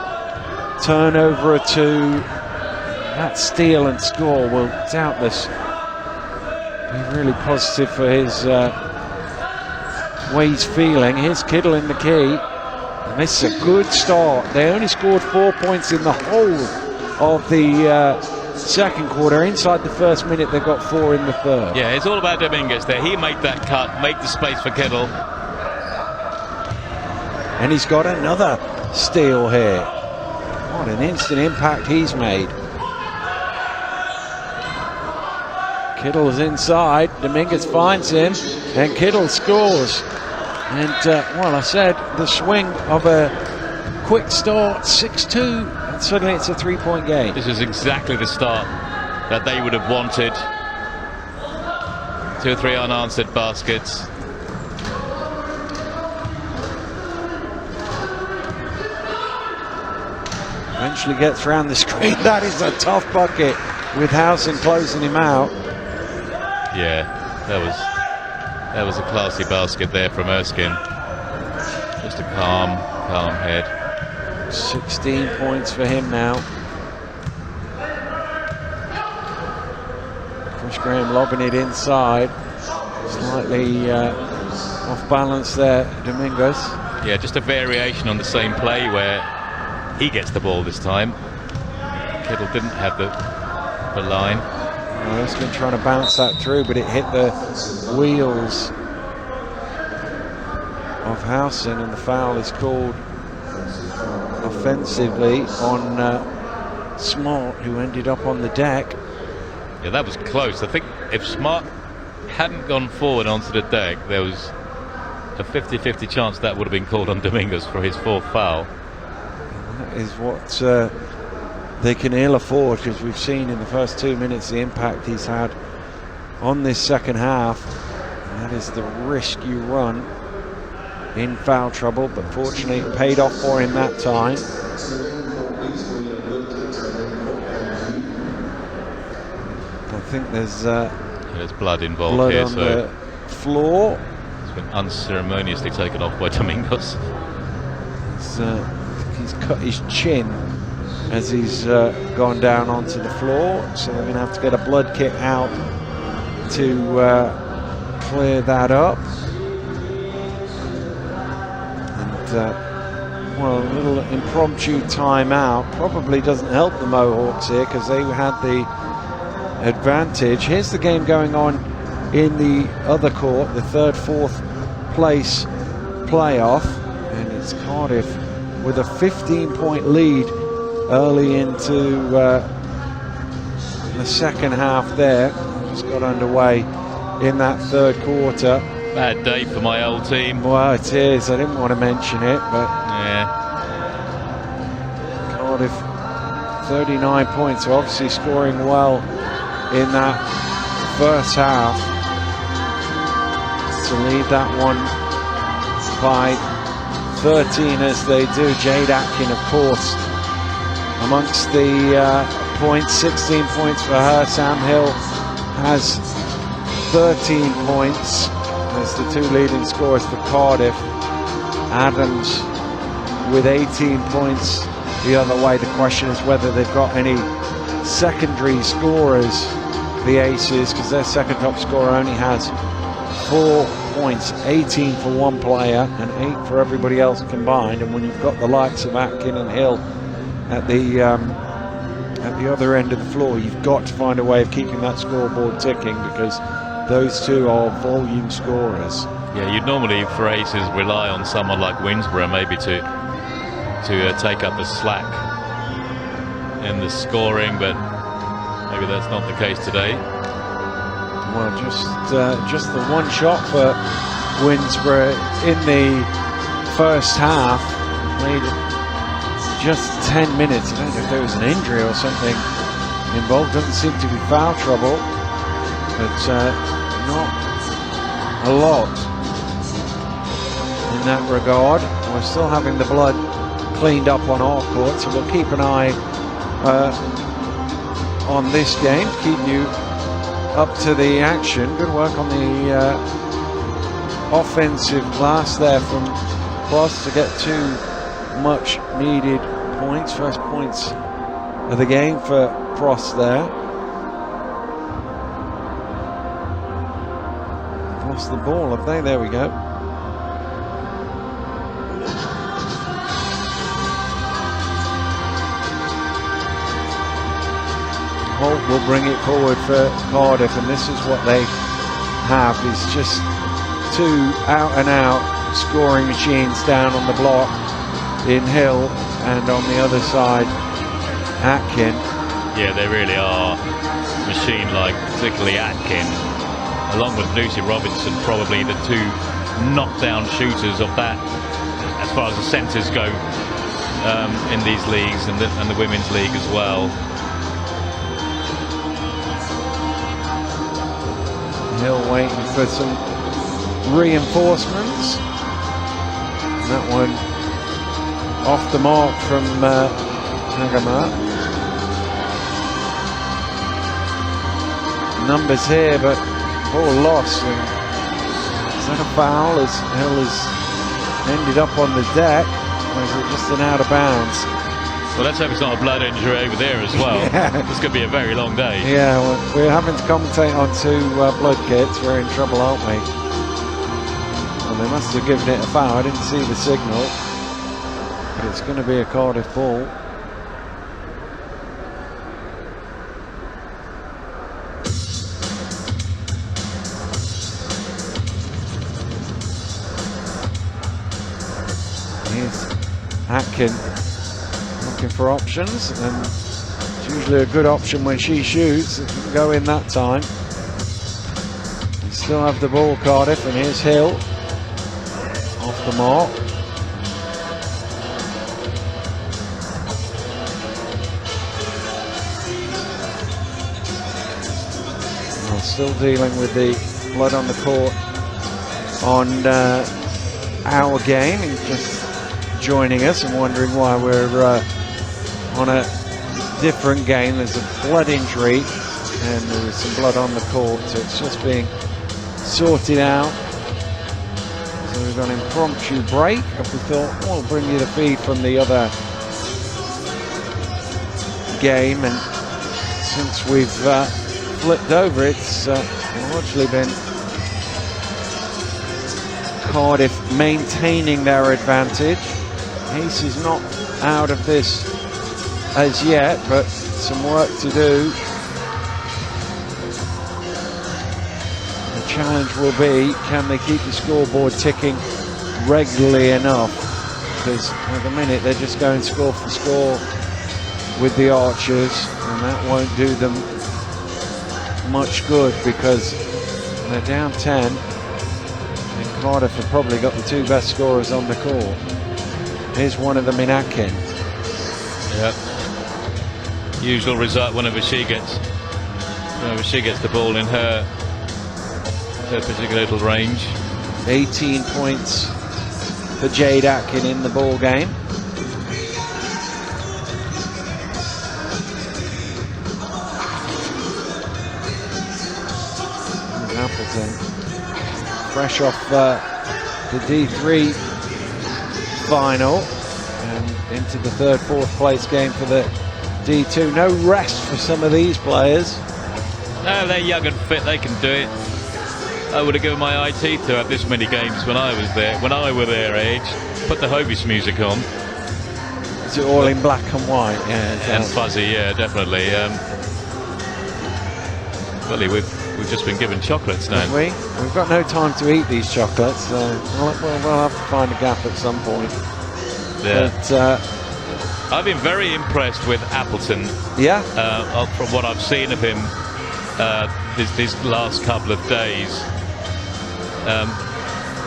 turnover or two. That steal and score will doubtless be really positive for his way he's feeling. Here's Kittle in the key, and this is a good start. They only scored 4 points in the whole of the second quarter. Inside the first minute, they got 4 in the third. Yeah, it's all about Dominguez there. He made that cut, make the space for Kittle. And he's got another steal here. What an instant impact he's made. Kittle's inside, Dominguez finds him, and Kittle scores. And, well, I said, the swing of a quick start, 6-2, and suddenly it's a 3-point game. This is exactly the start that they would have wanted. 2 or 3 unanswered baskets. Eventually gets round the screen. That is a tough bucket with Howson closing him out. Yeah, that was a classy basket there from Erskine. Just a calm head. 16 points for him now. Chris Graham lobbing it inside. Slightly off balance there, Dominguez. Yeah, just a variation on the same play where he gets the ball this time. Kittle didn't have the line. Erskine trying to bounce that through, but it hit the wheels of Howson, and the foul is called offensively on Smart, who ended up on the deck. Yeah, that was close. I think if Smart hadn't gone forward onto the deck, there was a 50-50 chance that would have been called on Dominguez for his 4th foul. That is what they can ill afford, because we've seen in the first 2 minutes the impact he's had on this second half. And that is the risk you run in foul trouble, but fortunately it paid off for him that time. I think there's blood involved blood here, on so the floor. It's been unceremoniously taken off by Domingos. He's cut his chin as he's gone down onto the floor, so they're going to have to get a blood kit out to clear that up. well, a little impromptu timeout. Probably doesn't help the Mohawks here because they had the advantage. Here's the game going on in the other court, the third, fourth place playoff, and it's Cardiff with a 15-point lead early into the second half there. Just got underway in that third quarter. Bad day for my old team. Well, it is. I didn't want to mention it, but yeah. Cardiff 39 points, so obviously scoring well in that first half to lead that one by 13 as they do. Jade Atkin, of course, amongst the points, 16 points for her. Sam Hill has 13 points as the two leading scorers for Cardiff. Adams with 18 points the other way. The question is whether they've got any secondary scorers, the Aces, because their second top scorer only has 4 points, 18 for one player and 8 for everybody else combined. And when you've got the likes of Atkin and Hill at the other end of the floor, you've got to find a way of keeping that scoreboard ticking, because those two are volume scorers. Yeah, you'd normally, for Aces, rely on someone like Winsborough maybe to take up the slack in the scoring, but maybe that's not the case today. Well, just the one shot for Winsborough in the first half. Played just 10 minutes. I don't know if there was an injury or something involved. Doesn't seem to be foul trouble, but not a lot in that regard. We're still having the blood cleaned up on our court, so we'll keep an eye on this game, keep you up to the action. Good work on the offensive glass there from Cross to get 2 much needed points, first points of the game for Cross there. Lost the ball, have they? There we go. Holt will bring it forward for Cardiff, and this is what they have, is just 2 out-and-out scoring machines down on the block in Hill, and on the other side Atkin. Yeah, they really are machine-like, particularly Atkin, along with Lucy Robinson, probably the 2 knockdown shooters of that, as far as the centres go, in these leagues, and the women's league as well. Hill waiting for some reinforcements. And that one off the mark from Hagama. Numbers here, but ball lost. And is that a foul as Hill has ended up on the deck? Or is it just an out of bounds? Well, let's hope it's not a blood injury over there as well. Yeah. This could be a very long day. Yeah, well, we're having to commentate on 2 blood kits. We're in trouble, aren't we? Well, they must have given it a foul. I didn't see the signal. But it's going to be a Cardiff ball. Here's Atkin looking for options, and it's usually a good option when she shoots. It didn't go in that time. We still have the ball, Cardiff, and here's Hill off the mark. Well, still dealing with the blood on the court on our game, and just joining us and wondering why we're on a different game. There's a blood injury and there was some blood on the court, so it's just being sorted out. So we've got an impromptu break, and we thought, well, we'll bring you the feed from the other game, and since we've flipped over, it's largely been Cardiff maintaining their advantage. Ace is not out of this as yet, but some work to do. The challenge will be, can they keep the scoreboard ticking regularly enough? Because at the minute they're just going score for score with the Archers, and that won't do them much good because they're down 10, and Cardiff have probably got the two best scorers on the court. Here's one of them in Atkin. Yep. Usual result whenever she gets the ball in her particular little range. 18 points for Jade Atkin in the ball game. Appleton, fresh off the D3 final and into the third, fourth place game for the D2. No rest for some of these players. No, they're young and fit, they can do it. I would have given my eye teeth to have this many games when I was there, when I were their age. Put the Hovis music on. Is it all in black and white? Yeah, and fuzzy, yeah, definitely. Well, we've just been given chocolates now. Have we? We've got no time to eat these chocolates, so we'll have to find a gap at some point. Yeah. But, I've been very impressed with Appleton. Yeah. From what I've seen of him these last couple of days.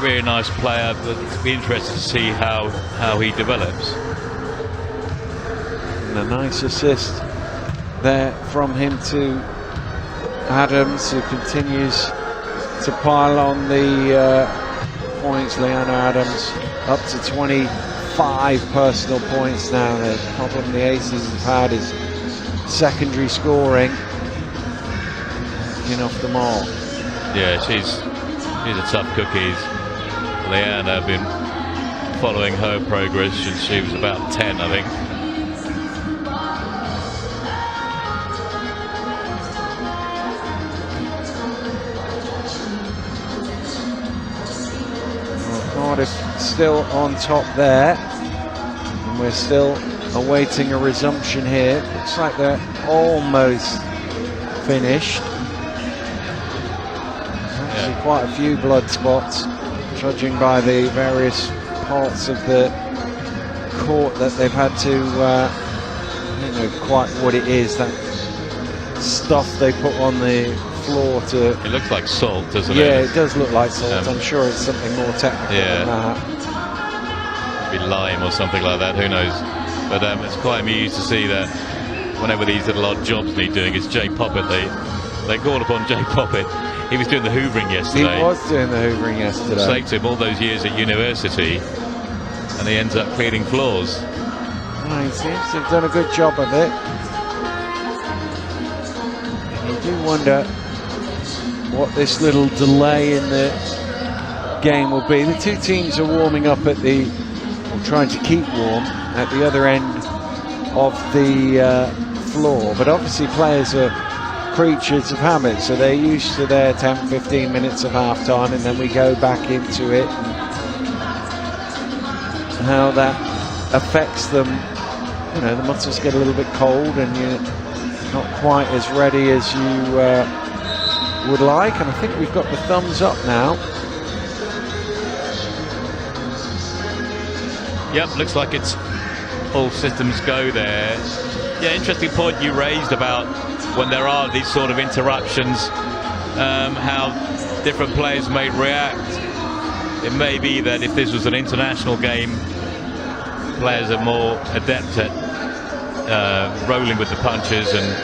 Really nice player, but it'll be interesting to see how he develops. And a nice assist there from him to Adams, who continues to pile on the points. Leanna Adams up to 25 personal points now. The problem the Aces have had is secondary scoring. Off the mark. Yeah, she's a tough cookie. Leanna, I've been following her progress since she was about 10, I think. Well, Cardiff still on top there, and we're still awaiting a resumption here. Looks like they're almost finished. Quite a few blood spots, judging by the various parts of the court that they've had to, I don't know quite what it is, that stuff they put on the floor to... It looks like salt, doesn't it? Yeah, it does look like salt. I'm sure it's something more technical than that. Maybe lime or something like that, who knows. But it's quite amusing to see that whenever these little odd jobs need doing, it's Jay Poppet. They called upon Jay Poppet. He was doing the hoovering yesterday. He was doing the hoovering yesterday. Saved him all those years at university, and he ends up cleaning floors. Well, he seems to have done a good job of it. And you do wonder what this little delay in the game will be. The two teams are warming up or trying to keep warm at the other end of the floor, but obviously players are creatures of habit, so they're used to their 10-15 minutes of half time, and then we go back into it, and how that affects them. The muscles get a little bit cold and you're not quite as ready as you would like. And I think we've got the thumbs up now. Yep, looks like it's all systems go there. Yeah, interesting point you raised about when there are these sort of interruptions, how different players may react. It may be that if this was an international game, players are more adept at rolling with the punches and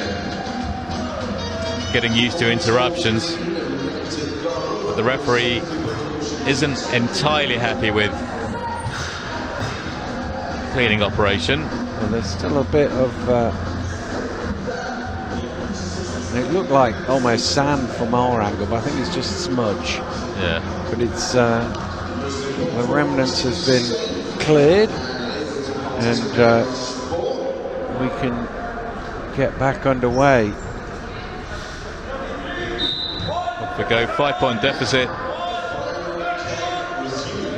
getting used to interruptions. But the referee isn't entirely happy with cleaning operation. Well, there's still a bit of it looked like almost sand from our angle, but I think it's just smudge. Yeah. But it's the remnants has been cleared, and we can get back underway. Off we go, 5-point deficit.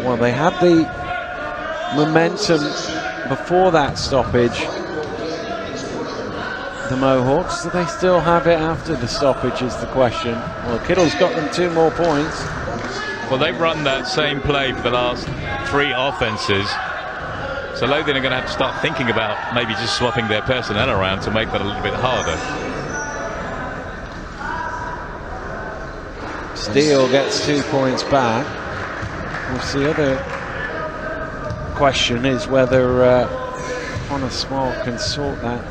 Well, they had the momentum before that stoppage, the Mohawks. Do they still have it after the stoppage is the question. Well, Kittle's got them 2 more points. Well, they've run that same play for the last 3 offences. So Lothian are going to have to start thinking about maybe just swapping their personnel around to make that a little bit harder. Steele gets 2 points back. Of course, the other question is whether Connor Smart can sort that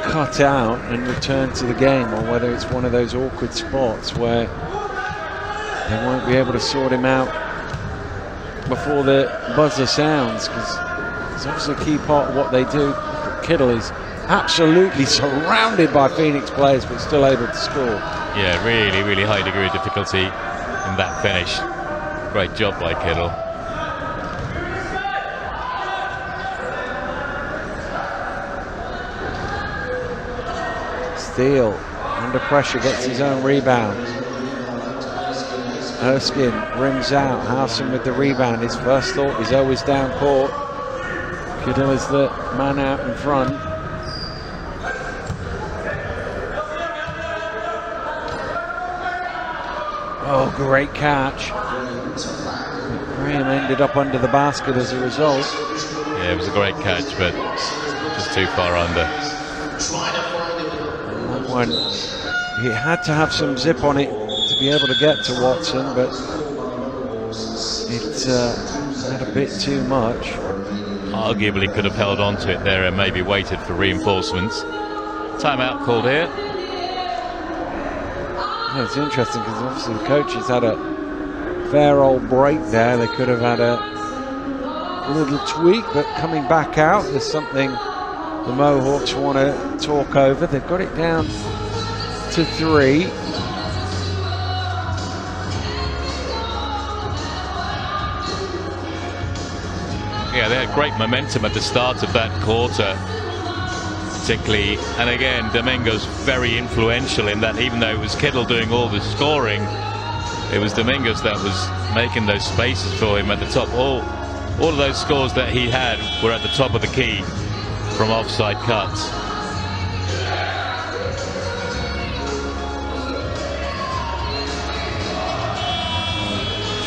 cut out and return to the game, or whether it's one of those awkward spots where they won't be able to sort him out before the buzzer sounds, because it's obviously a key part of what they do. Kittle is absolutely surrounded by Phoenix players but still able to score. Yeah, really, really high degree of difficulty in that finish. Great job by Kittle. Steele under pressure gets his own rebound. Erskine rims out. Howson with the rebound. His first thought is always down court. Kittle is the man out in front. Oh, great catch. Graham ended up under the basket as a result. Yeah, it was a great catch, but just too far under. That one, he had to have some zip on it to be able to get to Watson, but it had a bit too much. Arguably could have held on to it there and maybe waited for reinforcements. Timeout called here. Yeah, it's interesting because obviously the coaches had a fair old break there. They could have had a little tweak, but coming back out, there's something the Mohawks want to talk over. They've got it down to 3. Yeah, they had great momentum at the start of that quarter, particularly, and again Dominguez very influential in that. Even though it was Kittle doing all the scoring, it was Dominguez that was making those spaces for him at the top. All of those scores that he had were at the top of the key from offside cuts.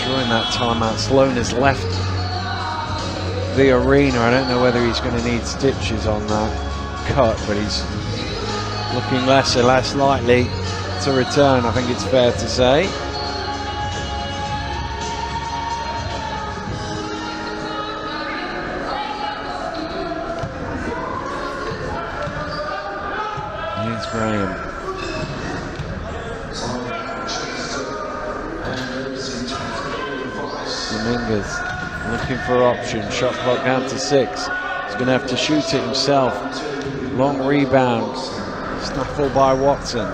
During that timeout, Sloan has left the arena. I don't know whether he's going to need stitches on that cut, but he's looking less and less likely to return, I think it's fair to say. Here's Graham. Dominguez looking for options. Shot clock down to 6. He's going to have to shoot it himself. Long rebound. Snaffle by Watson.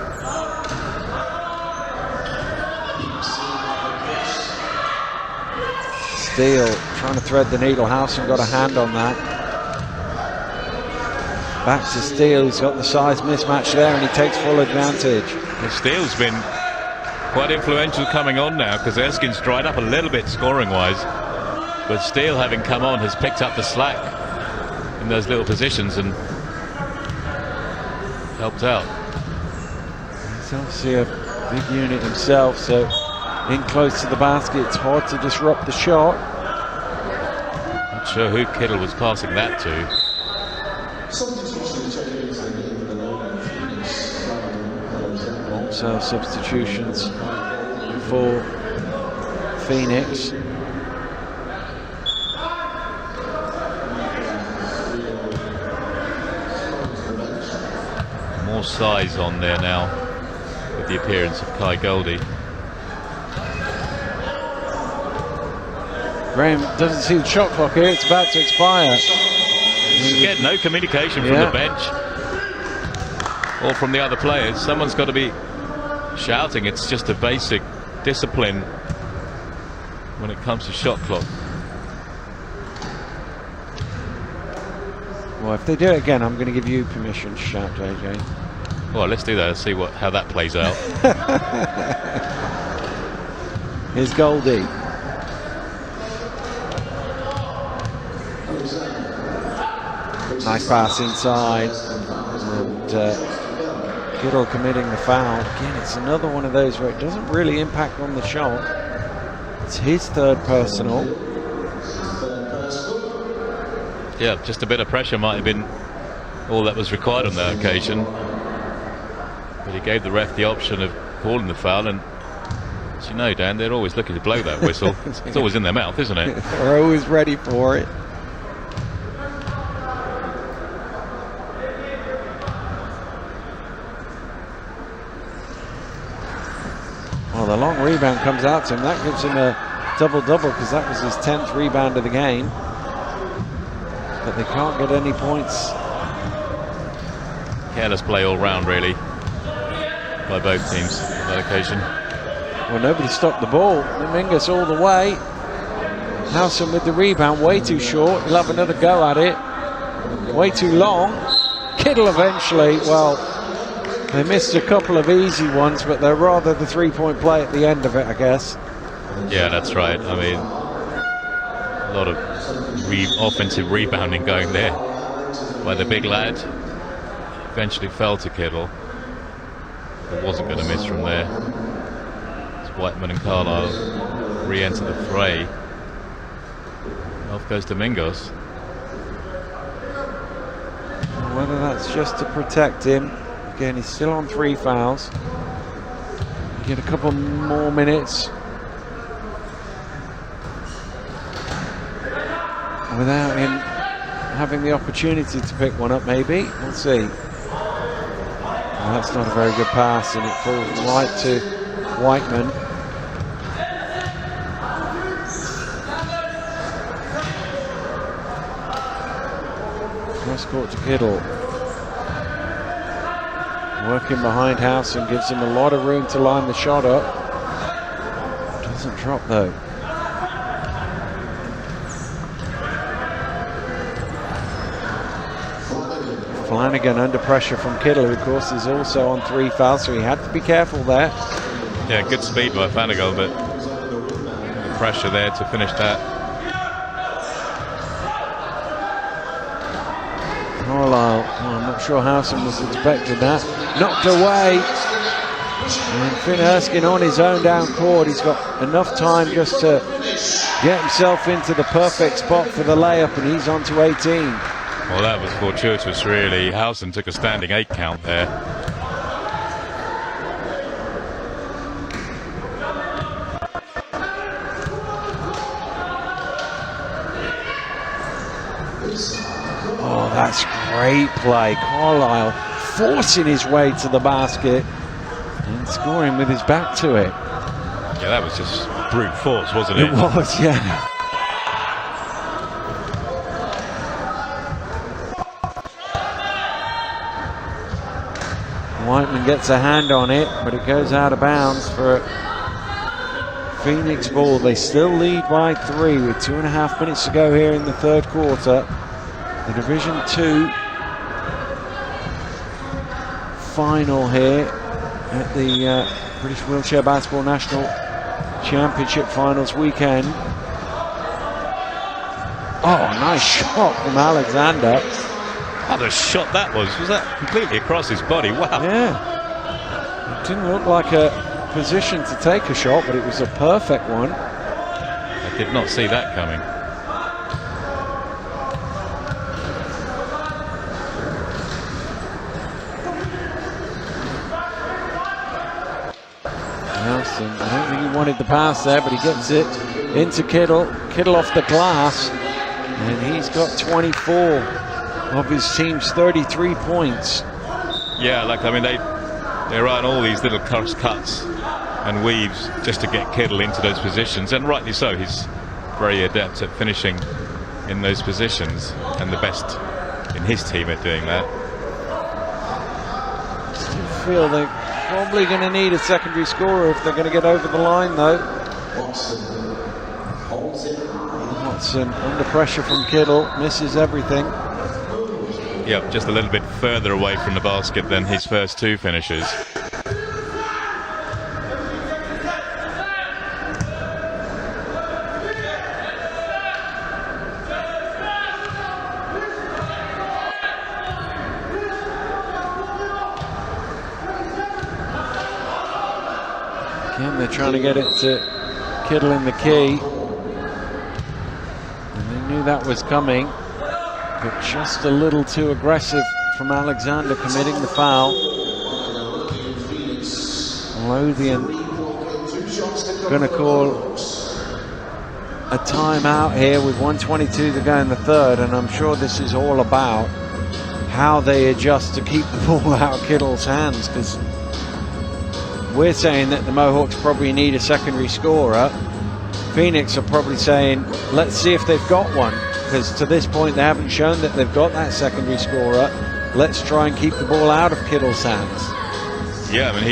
Steele trying to thread the needle. Howson got a hand on that. Back to Steele. He's got the size mismatch there and he takes full advantage. Steele's been quite influential coming on now because Erskine's dried up a little bit scoring wise, but Steele, having come on, has picked up the slack in those little positions and helped out. He's obviously a big unit himself, so in close to the basket, it's hard to disrupt the shot. Not sure who Kittle was passing that to. Also substitutions for Phoenix. More size on there now with the appearance of Kai Goldie. Graham doesn't see the shot clock here, it's about to expire. Again, no communication from the bench or from the other players. Someone's got to be shouting. It's just a basic discipline when it comes to shot clock. Well, if they do it again, I'm going to give you permission to shout, JJ. Well, let's do that. Let's see how that plays out. Here's Goldie. Nice pass inside. And Kittle committing the foul. Again, it's another one of those where it doesn't really impact on the shot. It's his third personal. Yeah, just a bit of pressure might have been all that was required on that occasion. But he gave the ref the option of calling the foul, and as you know, Dan, they're always looking to blow that whistle. It's always in their mouth, isn't it? They're always ready for it. Well, the long rebound comes out to him. That gives him a double-double because that was his 10th rebound of the game. But they can't get any points. Careless play all round, really, by both teams on that occasion. Well, nobody stopped the ball. Mingus all the way. Howson with the rebound, way too short. He'll have another go at it. Way too long. Kittle eventually, well, they missed a couple of easy ones, but they're rather the three-point play at the end of it, I guess. Yeah, that's right. I mean, a lot of offensive rebounding going there by the big lad. Eventually fell to Kittle, but wasn't going to miss from there. As Whiteman and Carlisle re-enter the fray. Off goes Domingos. Whether that's just to protect him. Again, he's still on 3 fouls. Get a couple more minutes without him having the opportunity to pick one up, maybe. We'll see. Well, that's not a very good pass, and it falls right to Whiteman. Cross court to Kittle. Working behind Howson gives him a lot of room to line the shot up. Doesn't drop though. Flanagan under pressure from Kittle, who of course is also on 3 fouls, so he had to be careful there. Yeah, good speed by Flanagan, but the pressure there to finish that. Carlisle, I'm not sure Howson was expecting that. Knocked away. And Finn Erskine on his own down court. He's got enough time just to get himself into the perfect spot for the layup, and he's on to 18. Well, that was fortuitous, really. Howson took a standing 8 count there. Oh, that's great play. Carlisle forcing his way to the basket and scoring with his back to it. Yeah, that was just brute force, wasn't it? It was, yeah. Whiteman gets a hand on it, but it goes out of bounds for Phoenix ball. They still lead by 3 with 2.5 minutes to go here in the third quarter. The Division 2 final here at the British Wheelchair Basketball National Championship Finals weekend. Oh, nice shot from Alexander. What a shot that was. Was that completely across his body? Wow. Yeah. It didn't look like a position to take a shot, but it was a perfect one. I did not see that coming. Nelson, I don't think he wanted the pass there, but he gets it into Kittle. Kittle off the glass, and he's got 24 of his team's 33 points. Yeah, like, I mean, they run all these little cuts and weaves just to get Kittle into those positions, and rightly so. He's very adept at finishing in those positions, and the best in his team at doing that. Still feel they're probably going to need a secondary scorer if they're going to get over the line, though. Watson under pressure from Kittle, misses everything. Yeah, just a little bit further away from the basket than his first 2 finishes. trying to get it to Kittle in the key. And they knew that was coming, but just a little too aggressive from Alexander committing the foul. Lothian going to call a timeout here with 1:22 to go in the third, and I'm sure this is all about how they adjust to keep the ball out of Kittle's hands, because we're saying that the Mohawks probably need a secondary scorer. Phoenix are probably saying, let's see if they've got one, because to this point they haven't shown that they've got that secondary scorer. Let's try and keep the ball out of Kittle's hands. Yeah, I mean,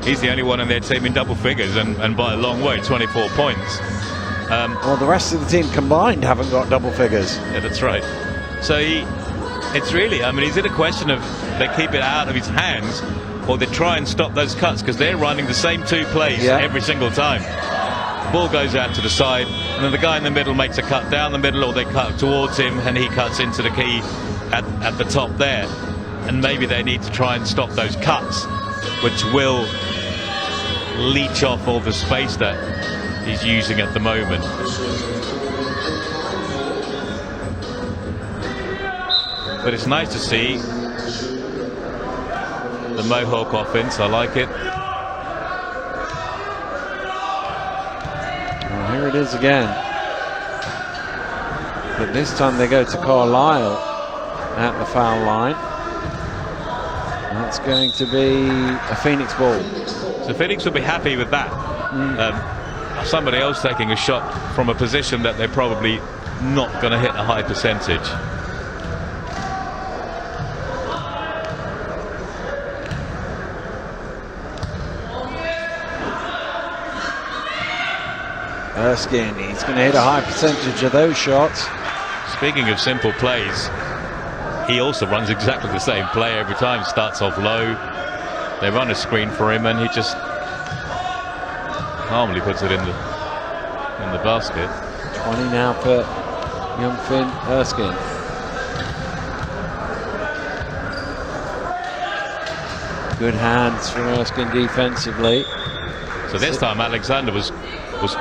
he's the only one in their team in double figures, and by a long way, 24 points. Well, the rest of the team combined haven't got double figures. Yeah, that's right. So it's really, I mean, is it a question of they keep it out of his hands, or they try and stop those cuts, because they're running the same two plays every single time. The ball goes out to the side, and then the guy in the middle makes a cut down the middle, or they cut towards him and he cuts into the key at the top there. And maybe they need to try and stop those cuts, which will leech off all the space that he's using at the moment. But it's nice to see the Mohawk offense. I like it. Well, here it is again. But this time they go to Carlisle at the foul line. That's going to be a Phoenix ball. So Phoenix will be happy with that. Somebody else taking a shot from a position that they're probably not going to hit a high percentage. Erskine, he's going to hit a high percentage of those shots. Speaking of simple plays, he also runs exactly the same play every time. Starts off low, they run a screen for him, and he just calmly puts it in the basket. 20 now for young Finn Erskine. Good hands from Erskine defensively. So this time Alexander was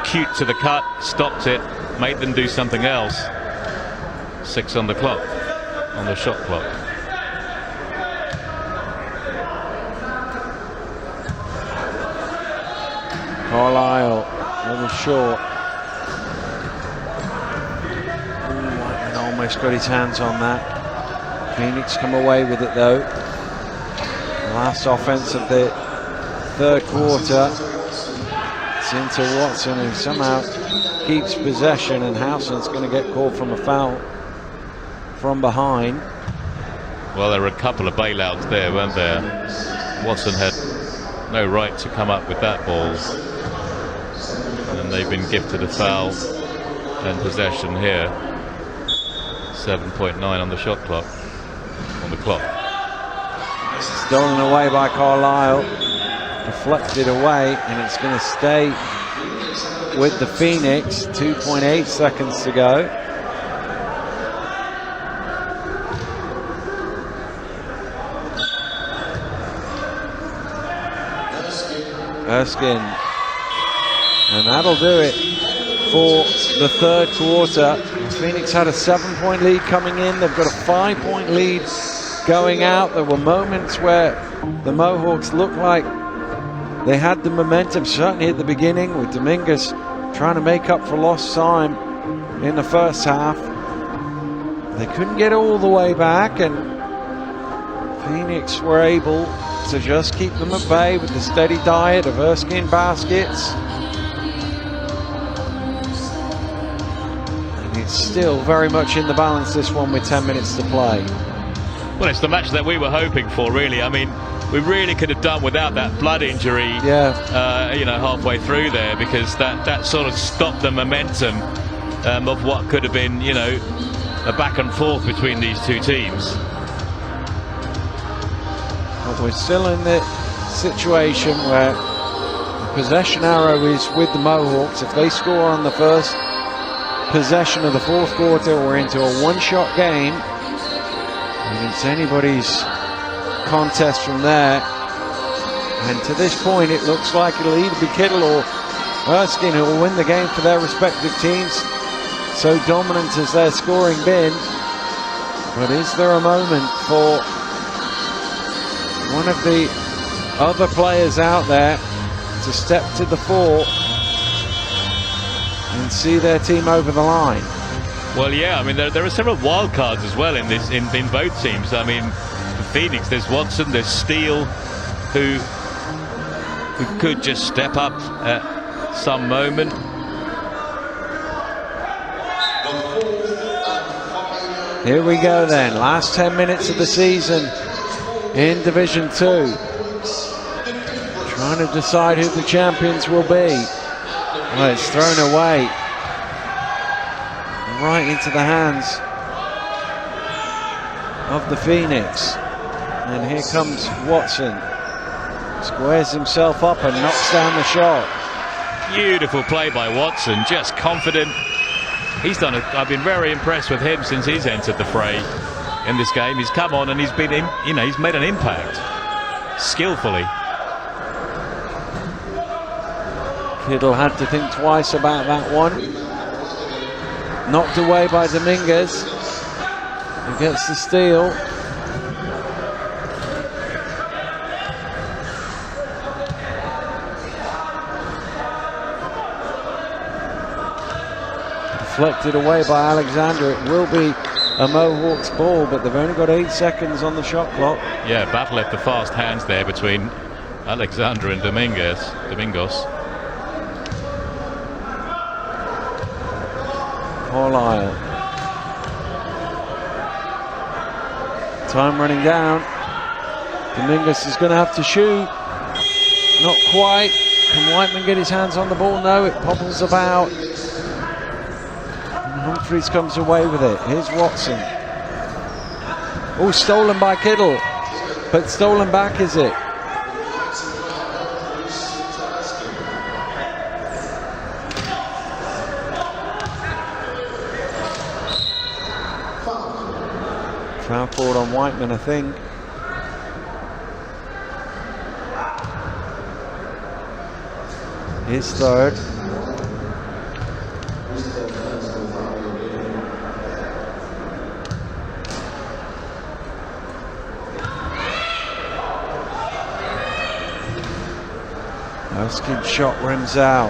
cute to the cut, stopped it, made them do something else. 6 on the clock, on the shot clock. Carlisle, a little short. Whiteman almost got his hands on that. Phoenix come away with it though. Last offense of the third quarter. It's into Watson, who somehow keeps possession, and Howson's going to get called from a foul from behind. Well, there were a couple of bailouts there, weren't there? Watson had no right to come up with that ball, and they've been gifted a foul and possession here. 7.9 on the shot clock, on the clock. Stolen away by Carlisle, deflected away, and it's going to stay with the Phoenix. 2.8 seconds to go. Erskine, and that'll do it for the third quarter. Phoenix had a 7-point lead coming in. They've got a 5-point lead going out. There were moments where the Mohawks looked like they had the momentum, certainly at the beginning, with Dominguez trying to make up for lost time in the first half. They couldn't get all the way back, and Phoenix were able to just keep them at bay with the steady diet of Erskine baskets. And it's still very much in the balance, this one, with 10 minutes to play. Well, it's the match that we were hoping for, really. I mean, we really could have done without that blood injury, you know, halfway through there, because that sort of stopped the momentum of what could have been, you know, a back and forth between these two teams. But we're still in the situation where the possession arrow is with the Mohawks. If they score on the first possession of the fourth quarter, we're into a one-shot game. And it's anybody's contest from there. And to this point, it looks like it'll either be Kittle or Erskine who will win the game for their respective teams. So dominant has their scoring been. But is there a moment for one of the other players out there to step to the fore and see their team over the line? Well, yeah, I mean, there are several wild cards as well in both teams. I mean, for Phoenix, there's Watson, there's Steele, who could just step up at some moment. Here we go then, last 10 minutes of the season in Division 2. Trying to decide who the champions will be. Well, it's thrown away. Right into the hands of the Phoenix. And here comes Watson. Squares himself up and knocks down the shot. Beautiful play by Watson, just confident. I've been very impressed with him since he's entered the fray in this game. He's come on and he's been he's made an impact skillfully. Kittle had to think twice about that one. Knocked away by Dominguez. He gets the steal. Deflected away by Alexander. It will be a Mohawks ball, but they've only got 8 seconds on the shot clock. Yeah, battle at the fast hands there between Alexander and Domingos. Carlisle. Time running down. Domingos is going to have to shoot. Not quite. Can Whiteman get his hands on the ball? No, it pobbles about. And Humphreys comes away with it. Here's Watson. Oh, stolen by Kittle. But stolen back, is it? Foul forward on Whiteman, I think. His third. Erskine shot rims out.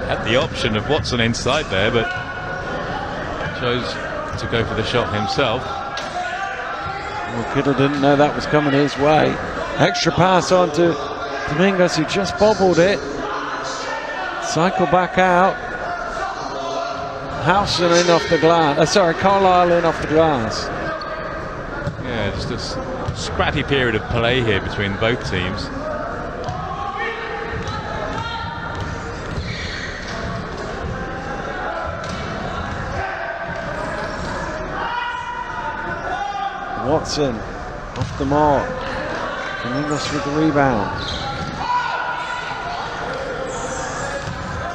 Had the option of Watson inside there, but chose to go for the shot himself. Well, Kittle didn't know that was coming his way. Extra pass on to Domingos, who just bobbled it. Cycle back out. Howson in off the glass. Carlisle in off the glass. Yeah, just a scrappy period of play here between both teams. Watson off the mark. Domingos with the rebound.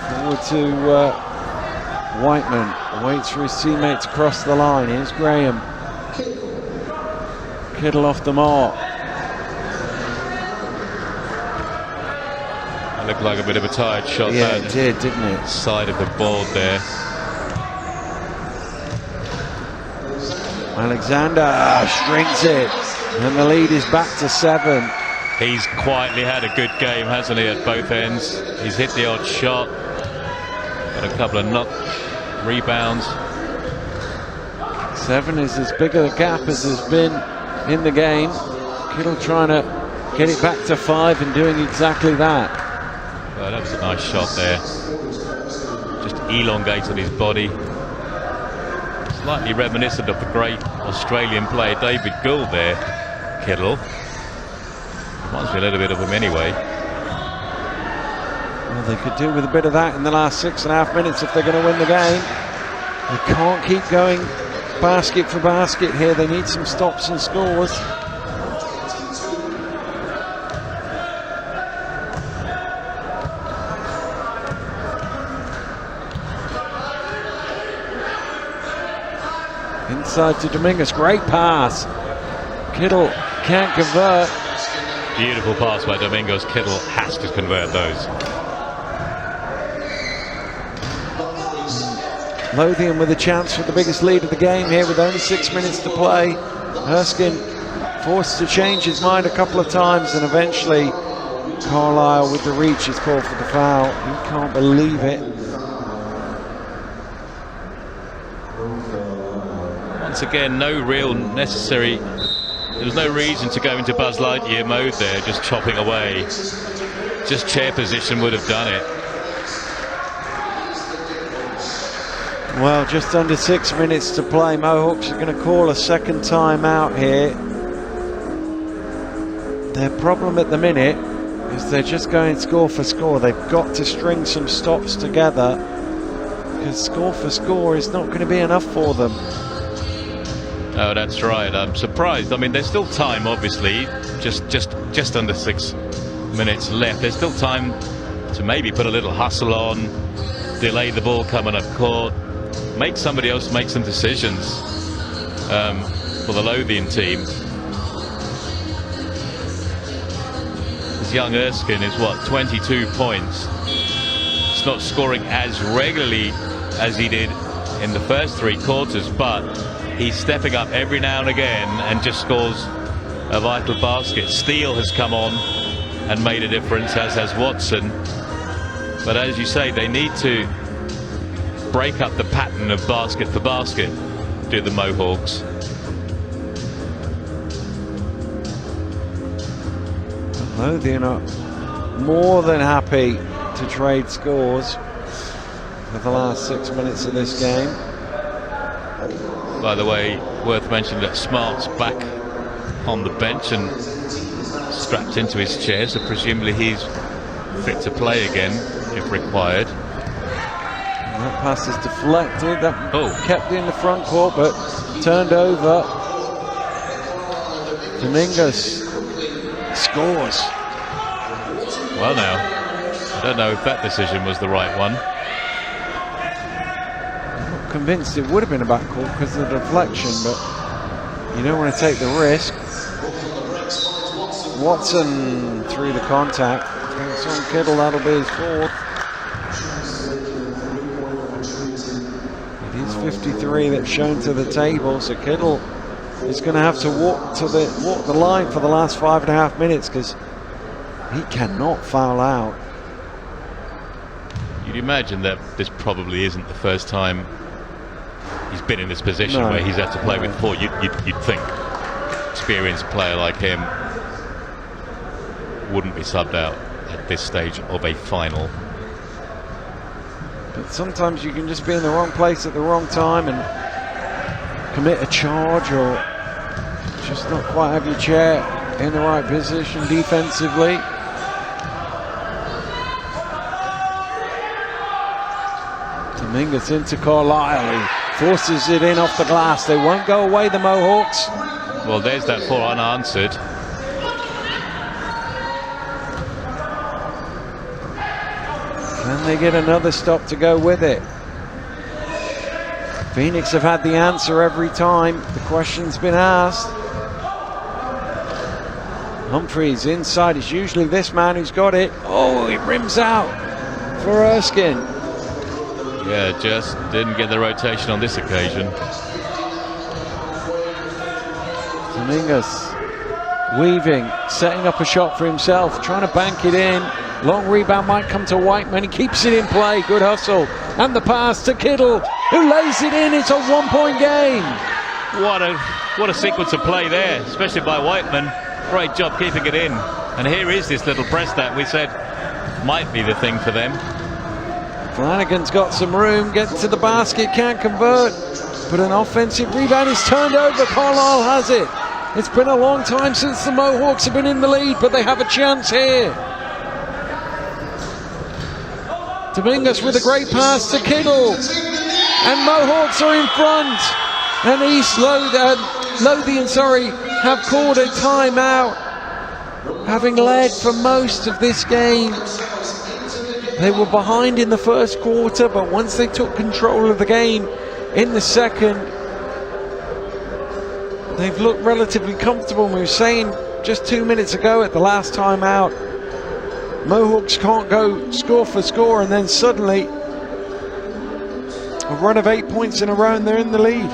Forward to Whiteman. Waits for his teammates across the line. Here's Graham. Kittle off the mark. It looked like a bit of a tired shot. Yeah, it did, didn't it? Side of the board there. Alexander strings it, and the lead is back to 7. He's quietly had a good game, hasn't he, at both ends. He's hit the odd shot, got a couple of rebounds. 7 is as big a gap as there's been in the game. Kittle trying to get it back to 5 and doing exactly that. Well, that was a nice shot there. Just elongated his body. Slightly reminiscent of the great Australian player David Gould there, Kittle. Reminds me a little bit of him anyway. Well, they could do with a bit of that in the last 6.5 minutes if they're going to win the game. They can't keep going basket for basket here. They need some stops and scores. Inside to Domingos, great pass. Kittle can't convert. Beautiful pass by Domingos. Kittle has to convert those. Lothian with a chance for the biggest lead of the game here with only 6 minutes to play. Erskine forced to change his mind a couple of times, and eventually Carlisle with the reach is called for the foul. He can't believe it. Once again, no real necessary. There was no reason to go into Buzz Lightyear mode there, just chopping away. Just chair position would have done it. Well, just under 6 minutes to play. Mohawks are going to call a second time out here. Their problem at the minute is they're just going score for score. They've got to string some stops together, because score for score is not going to be enough for them. Oh, that's right. I'm surprised. I mean, there's still time, obviously. Just under 6 minutes left. There's still time to maybe put a little hustle on, delay the ball coming up court, make somebody else make some decisions for the Lothian team. This young Erskine is, what, 22 points. It's not scoring as regularly as he did in the first 3 quarters, but he's stepping up every now and again and just scores a vital basket. Steele has come on and made a difference, as has Watson. But as you say, they need to break up the pattern of basket for basket, do the Mohawks. Lothian are more than happy to trade scores for the last 6 minutes of this game. By the way, worth mentioning that Smart's back on the bench and strapped into his chair, so presumably he's fit to play again if required. And that pass is deflected. That kept in the front court, but turned over. Domingos scores. Well, now, I don't know if that decision was the right one. Convinced it would have been a backcourt because of the deflection, but you don't want to take the risk. Watson through the contact. It's on Kittle, that'll be his 4th. It is 53 that's shown to the table, so Kittle is going to have to walk the line for the last 5.5 minutes, because he cannot foul out. You'd imagine that this probably isn't the first time he's been in this position where he's had to play with 4. You'd think experienced player like him wouldn't be subbed out at this stage of a final. But sometimes you can just be in the wrong place at the wrong time and commit a charge, or just not quite have your chair in the right position defensively. Domingos into Carlisle, he forces it in off the glass. They won't go away, the Mohawks. Well, there's that 4 unanswered. Can they get another stop to go with it? Phoenix have had the answer every time the question's been asked. Humphreys inside. It's usually this man who's got it. Oh, it rims out for Erskine. Yeah, just didn't get the rotation on this occasion. Domingos weaving, setting up a shot for himself, trying to bank it in. Long rebound might come to Whiteman. He keeps it in play. Good hustle. And the pass to Kittle, who lays it in. It's a 1-point game. What a sequence of play there, especially by Whiteman. Great job keeping it in. And here is this little press that we said might be the thing for them. Flanagan's got some room, gets to the basket, can't convert, but an offensive rebound is turned over. Carlisle has it. It's been a long time since the Mohawks have been in the lead, but they have a chance here. Domingos with a great pass to Kittle, and Mohawks are in front, and Lothian have called a timeout, having led for most of this game. They were behind in the first quarter, but once they took control of the game in the second, they've looked relatively comfortable. We were saying just 2 minutes ago at the last time out. Mohawks can't go score for score, and then suddenly a run of 8 points in a row and they're in the lead.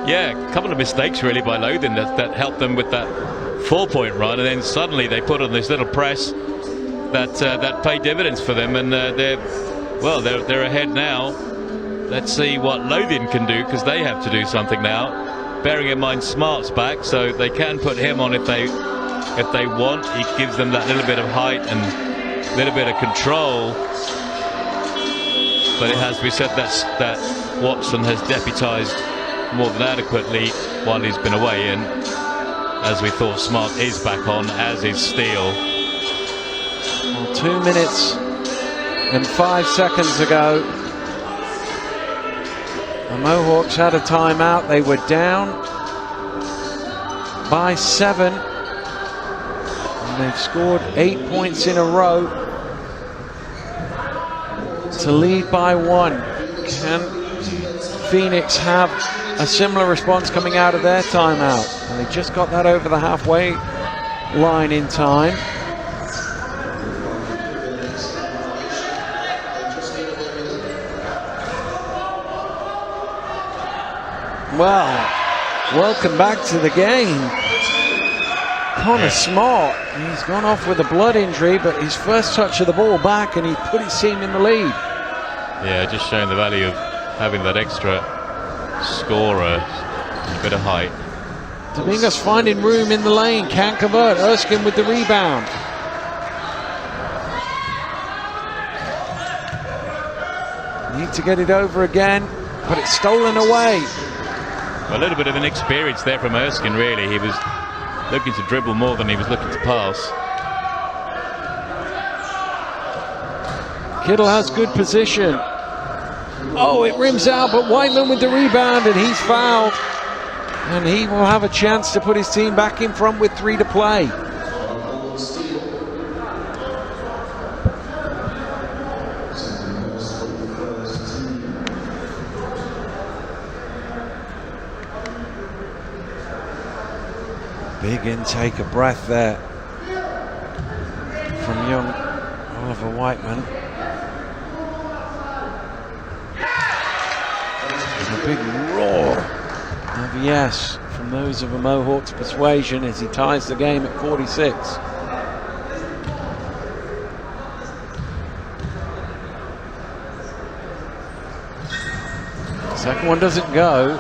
Yeah, a couple of mistakes really by Lothian that helped them with that 4-point run, and then suddenly they put on this little press that paid dividends for them, and they're ahead now. Let's see what Lothian can do, because they have to do something now. Bearing in mind Smart's back, so they can put him on if they want. He gives them that little bit of height and a little bit of control. But it has to be said that Watson has deputised more than adequately while he's been away, and as we thought, Smart is back on, as is Steele. Well, 2 minutes and 5 seconds ago, the Mohawks had a timeout. They were down by 7, and they've scored 8 points in a row to lead by 1. Can Phoenix have a similar response coming out of their timeout? And they just got that over the halfway line in time. Well, welcome back to the game. Connor Smart, he's gone off with a blood injury, but his first touch of the ball back, and he put his team in the lead. Yeah, just showing the value of having that extra scorer, a bit of height. Dominguez finding room in the lane, can't convert. Erskine with the rebound. Need to get it over again, but it's stolen away. A little bit of inexperience there from Erskine, really. He was looking to dribble more than he was looking to pass. Kittle has good position. Oh, it rims out, but Whiteman with the rebound, and he's fouled. And he will have a chance to put his team back in front with 3 to play. Big intake of breath there from young Oliver Whiteman. And a big roar of yes from those of a Mohawks persuasion as he ties the game at 46. Second one doesn't go.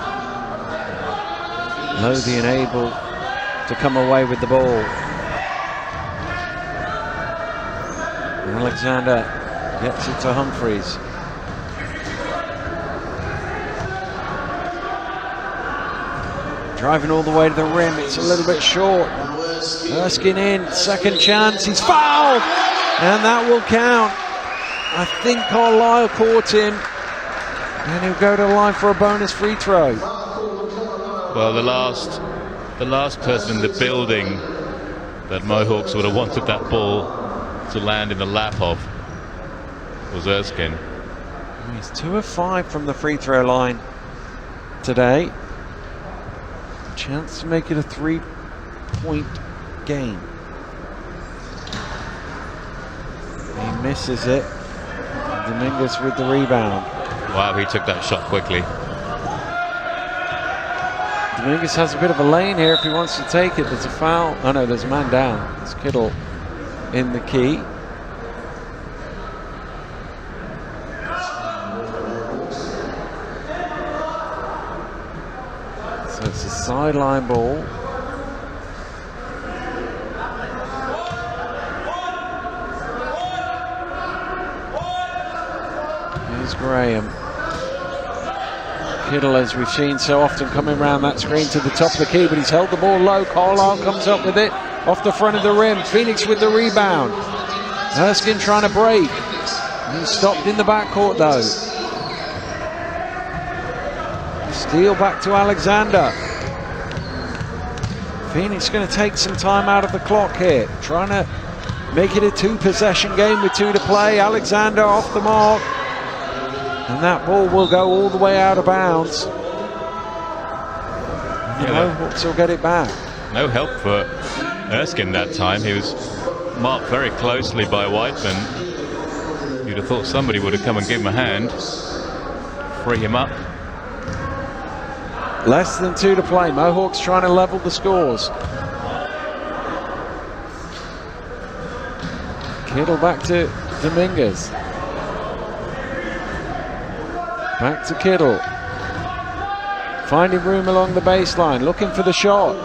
Lothian able to come away with the ball. And Alexander gets it to Humphreys. Driving all the way to the rim, it's a little bit short. Erskine in, second chance, he's fouled! And that will count. I think Carlisle caught him, and he'll go to the line for a bonus free throw. Well, the last person in the building that Mohawks would have wanted that ball to land in the lap of was Erskine. He's 2 of 5 from the free throw line today. Chance to make it a 3-point game. He misses it. Dominguez with the rebound. Wow, he took that shot quickly. Dominguez has a bit of a lane here if he wants to take it. There's a foul. Oh no, there's a man down. It's Kittle in the key. So it's a sideline ball. Here's Graham. Kittle, as we've seen so often, coming around that screen to the top of the key, but he's held the ball low. Carlisle comes up with it off the front of the rim. Phoenix with the rebound. Erskine trying to break. He's stopped in the backcourt though. Steele back to Alexander. Phoenix going to take some time out of the clock here, trying to make it a 2-possession game with 2 to play. Alexander off the mark. And that ball will go all the way out of bounds. The Mohawks will get it back. No help for Erskine that time. He was marked very closely by Whiteman. You'd have thought somebody would have come and give him a hand, free him up. Less than 2 to play. Mohawks trying to level the scores. Kittle back to Dominguez. Back to Kittle. Finding room along the baseline, looking for the shot.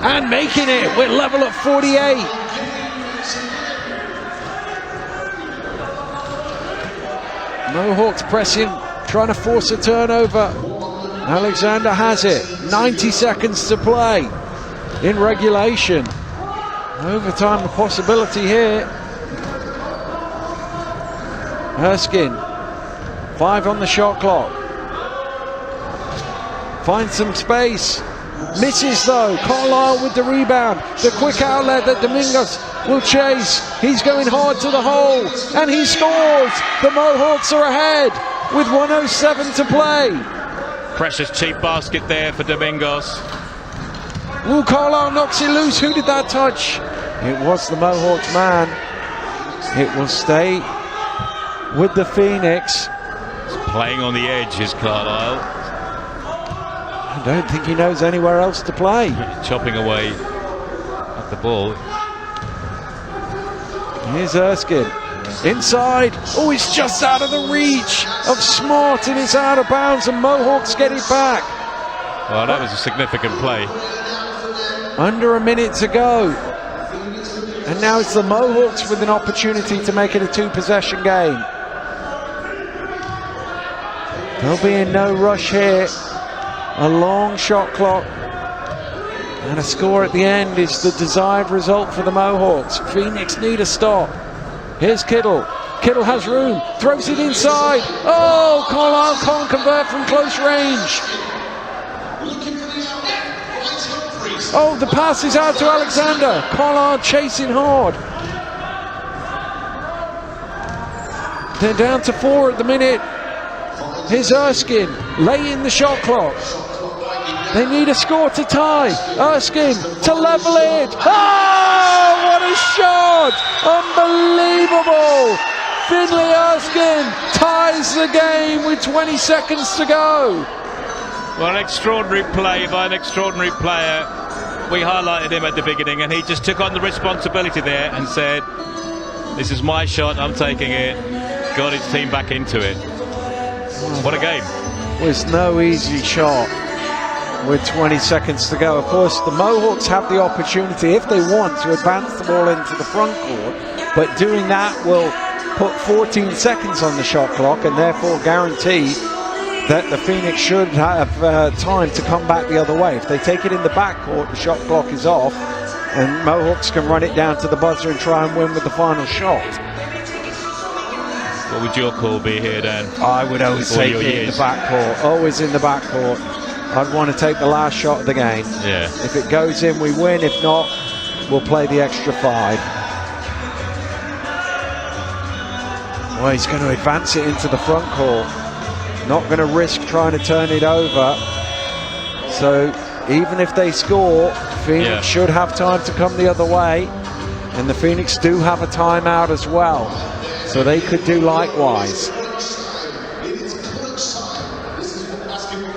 And making it! We're level at 48. Mohawks pressing, trying to force a turnover. Alexander has it. 90 seconds to play in regulation. Overtime a possibility here. Erskine, 5 on the shot clock. Finds some space. Misses though. Carlisle with the rebound. The quick outlet that Domingos will chase. He's going hard to the hole. And he scores. The Mohawks are ahead with 1:07 to play. Precious cheap basket there for Domingos. Ooh, Carlisle knocks it loose. Who did that touch? It was the Mohawks man. It will stay with the Phoenix. Playing on the edge is Carlisle. I don't think he knows anywhere else to play. Chopping away at the ball. Here's Erskine. Inside. Oh, it's just out of the reach of Smart and it's out of bounds and Mohawks get it back. Well, that was a significant play. Under a minute to go. And now it's the Mohawks with an opportunity to make it a 2-possession game. There'll be in no rush here. A long shot clock and a score at the end is the desired result for the Mohawks. Phoenix need a stop. Here's Kittle. Kittle has room, throws it inside. Oh, Carlisle can't convert from close range. Oh, the pass is out to Alexander. Carlisle chasing hard. They're down to 4 at the minute. Here's Erskine, late in the shot clock. They need a score to tie. Erskine to level it. Oh, what a shot! Unbelievable! Finley Erskine ties the game with 20 seconds to go. Well, an extraordinary play by an extraordinary player. We highlighted him at the beginning and he just took on the responsibility there and said, this is my shot, I'm taking it. Got his team back into it. What a game. Well, it's no easy shot with 20 seconds to go. Of course, the Mohawks have the opportunity, if they want, to advance the ball into the front court, but doing that will put 14 seconds on the shot clock and therefore guarantee that the Phoenix should have time to come back the other way. If they take it in the backcourt, the shot clock is off and Mohawks can run it down to the buzzer and try and win with the final shot. What would your call be here, Dan? I would always take it in the backcourt. Always in the backcourt. I'd want to take the last shot of the game. Yeah. If it goes in, we win. If not, we'll play the extra 5. Well, he's going to advance it into the front court. Not going to risk trying to turn it over. So even if they score, Phoenix should have time to come the other way. And the Phoenix do have a timeout as well. So they could do likewise.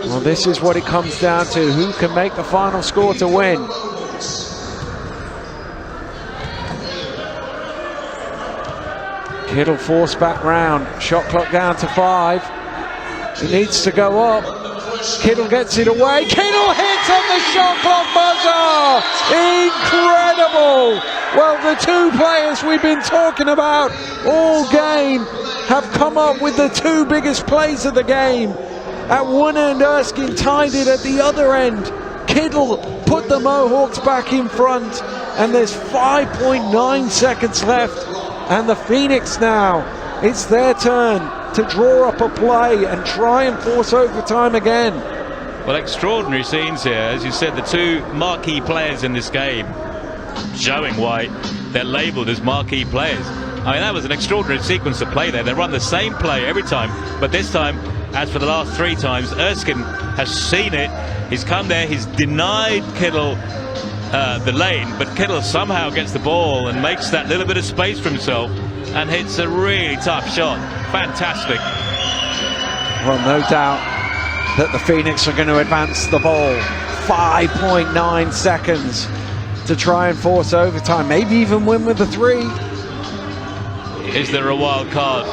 Well, this is what it comes down to. Who can make the final score to win? Kittle forced back round. Shot clock down to 5. It needs to go up. Kittle gets it away. Kittle hits on the shot clock buzzer! Incredible! Well, the 2 players we've been talking about all game have come up with the 2 biggest plays of the game. At one end, Erskine tied it. At the other end, Kittle put the Mohawks back in front. And there's 5.9 seconds left. And the Phoenix now, it's their turn to draw up a play and try and force overtime again. Well, extraordinary scenes here. As you said, the 2 marquee players in this game, Joe and White, they're labelled as marquee players. I mean, that was an extraordinary sequence of play there. They run the same play every time, but this time, as for the last 3 times, Erskine has seen it. He's come there, he's denied Kittle the lane, but Kittle somehow gets the ball and makes that little bit of space for himself and hits a really tough shot. Fantastic. Well, no doubt that the Phoenix are going to advance the ball. 5.9 seconds to try and force overtime, maybe even win with a 3. Is there a wild card?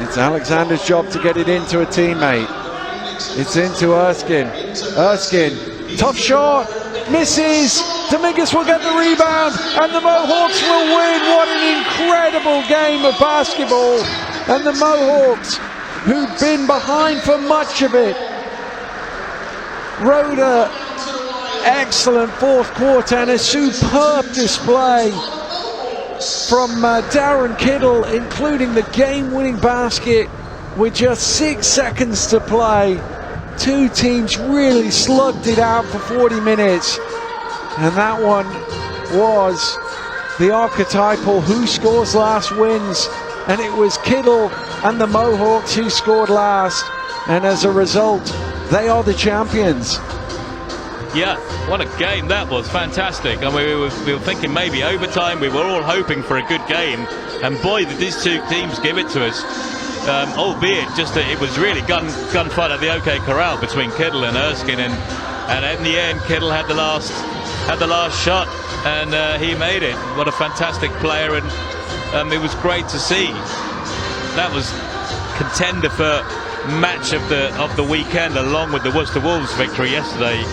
It's Alexander's job to get it into a teammate. It's into Erskine. Erskine, tough shot, misses. Dominguez will get the rebound, and the Mohawks will win. What an incredible game of basketball. And the Mohawks, who'd been behind for much of it, rode a excellent fourth quarter and a superb display from Darren Kittle, including the game-winning basket with just 6 seconds to play. Two teams really slugged it out for 40 minutes, and that one was the archetypal who scores last wins, and it was Kittle and the Mohawks who scored last, and as a result they are the champions. Yeah, what a game that was. Fantastic. I mean, we were thinking maybe overtime. We were all hoping for a good game, and boy, did these two teams give it to us. Albeit just that it was really gunfight at the OK Corral between Kittle and Erskine, and in the end Kittle had the last shot, and he made it. What a fantastic player, and it was great to see. That was contender for match of the weekend, along with the Worcester Wolves victory yesterday.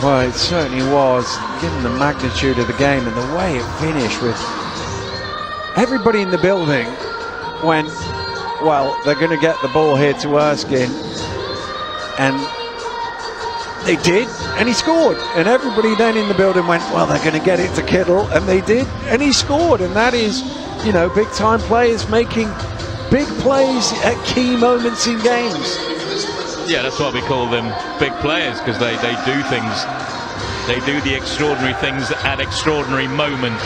Well, it certainly was, given the magnitude of the game and the way it finished, with everybody in the building went, well, they're going to get the ball here to Erskine, and they did, and he scored. And everybody then in the building went, well, they're going to get it to Kittle, and they did, and he scored. And that is, you know, big time players making big plays at key moments in games. Yeah, that's why we call them big players, because they do things. They do the extraordinary things at extraordinary moments,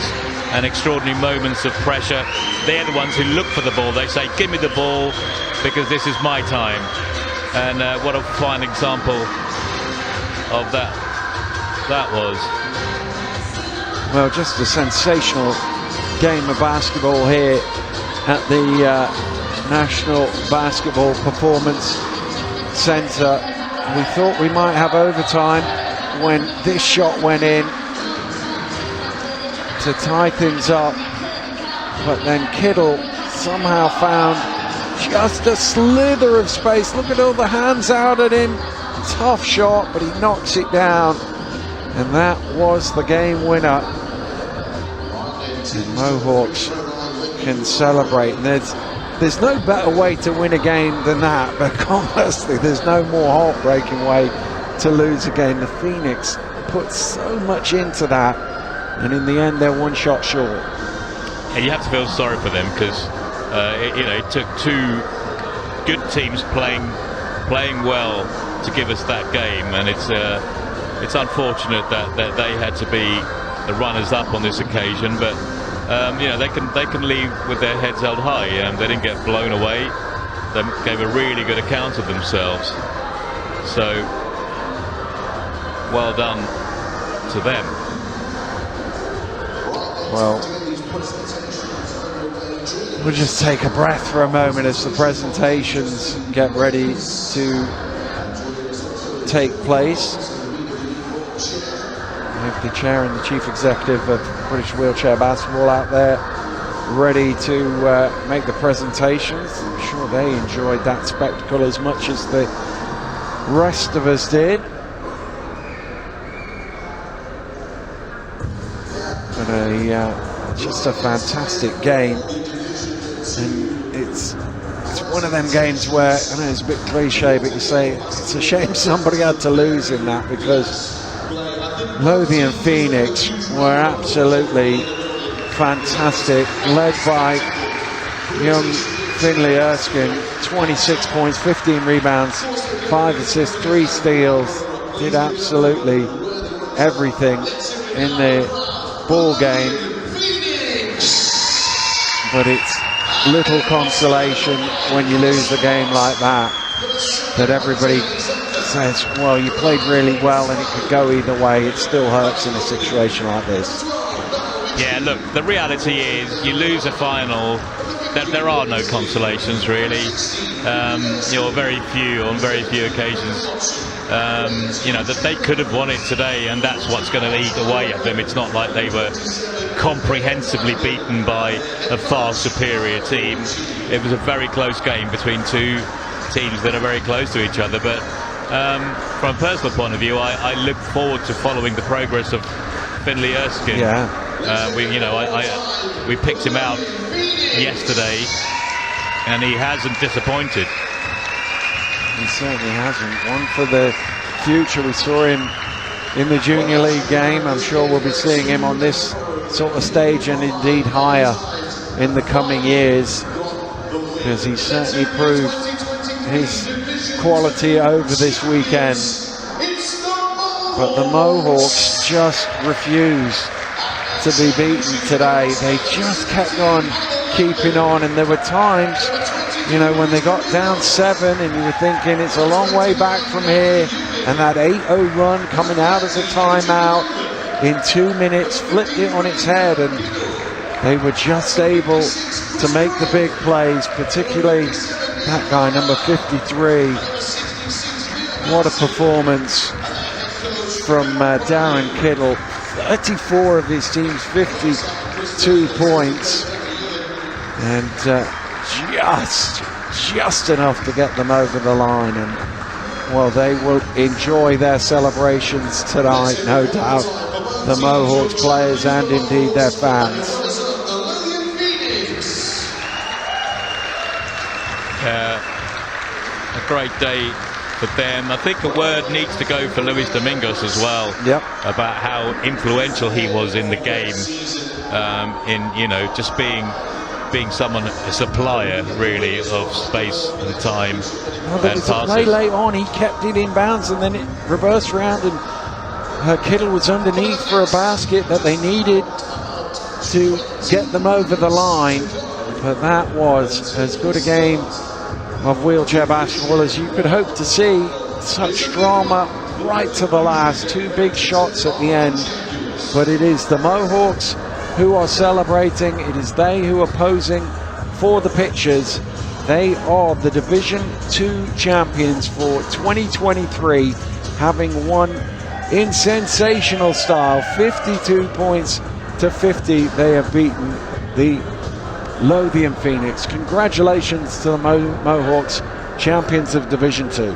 and extraordinary moments of pressure. They're the ones who look for the ball. They say, give me the ball, because this is my time. And what a fine example of that was. Well, just a sensational game of basketball here at the National Basketball Performance Centre. We thought we might have overtime when this shot went in to tie things up, but then Kittle somehow found just a slither of space. Look at all the hands out at him. Tough shot, but he knocks it down, and that was the game winner. The Mohawks can celebrate, and there's no better way to win a game than that, but conversely there's no more heartbreaking way to lose a game. The Phoenix put so much into that, and in the end they're one shot short. And you have to feel sorry for them, because it took two good teams playing well to give us that game, and it's unfortunate that they had to be the runners-up on this occasion, but they can leave with their heads held high. They didn't get blown away. They gave a really good account of themselves. So well done to them. Well, we'll just take a breath for a moment as the presentations get ready to take place. We have the chair and the chief executive of British Wheelchair Basketball out there ready to make the presentations. I'm sure they enjoyed that spectacle as much as the rest of us did. But just a fantastic game, and it's one of them games where, I know it's a bit cliche, but you say it's a shame somebody had to lose in that, because Lothian Phoenix were absolutely fantastic, led by young Finley Erskine. 26 points, 15 rebounds, 5 assists, 3 steals, did absolutely everything in the ball game. But it's little consolation when you lose a game like that, that everybody says, well, you played really well and it could go either way. It still hurts in a situation like this. Yeah, look, the reality is you lose a final, there are no consolations really. Very few on very few occasions. That they could have won it today, and that's what's going to eat away at them. It's not like they were comprehensively beaten by a far superior team. It was a very close game between two teams that are very close to each other. But from a personal point of view, I look forward to following the progress of Finlay Erskine. Yeah. We picked him out yesterday, and he hasn't disappointed. He certainly hasn't. One for the future. We saw him in the Junior League game. I'm sure we'll be seeing him on this sort of stage and indeed higher in the coming years, because he certainly proved his quality over this weekend. But the Mohawks just refused to be beaten today. They just kept on keeping on, and there were times, when they got down 7 and you were thinking it's a long way back from here, and that 8-0 run coming out of the timeout in 2 minutes flipped it on its head, and they were just able to make the big plays, particularly that guy, number 53. What a performance from Darren Kittle. 34 of his team's 52 points, and just enough to get them over the line. And well, they will enjoy their celebrations tonight, no doubt, the Mohawks players and indeed their fans. A great day for them. I think a word needs to go for Luis Domingos as well. Yep. About how influential he was in the game, just being someone, a supplier really of space and time. Well, there was a play late on, he kept it in bounds, and then it reversed around, and Kittle was underneath for a basket that they needed to get them over the line. But that was as good a game of wheelchair basketball as you could hope to see. Such drama right to the last, 2 big shots at the end. But it is the Mohawks who are celebrating. It is they who are posing for the pictures. They are the Division 2 champions for 2023, having won in sensational style, 52 points to 50. They have beaten the Lothian Phoenix. Congratulations to the Mohawks, champions of Division 2.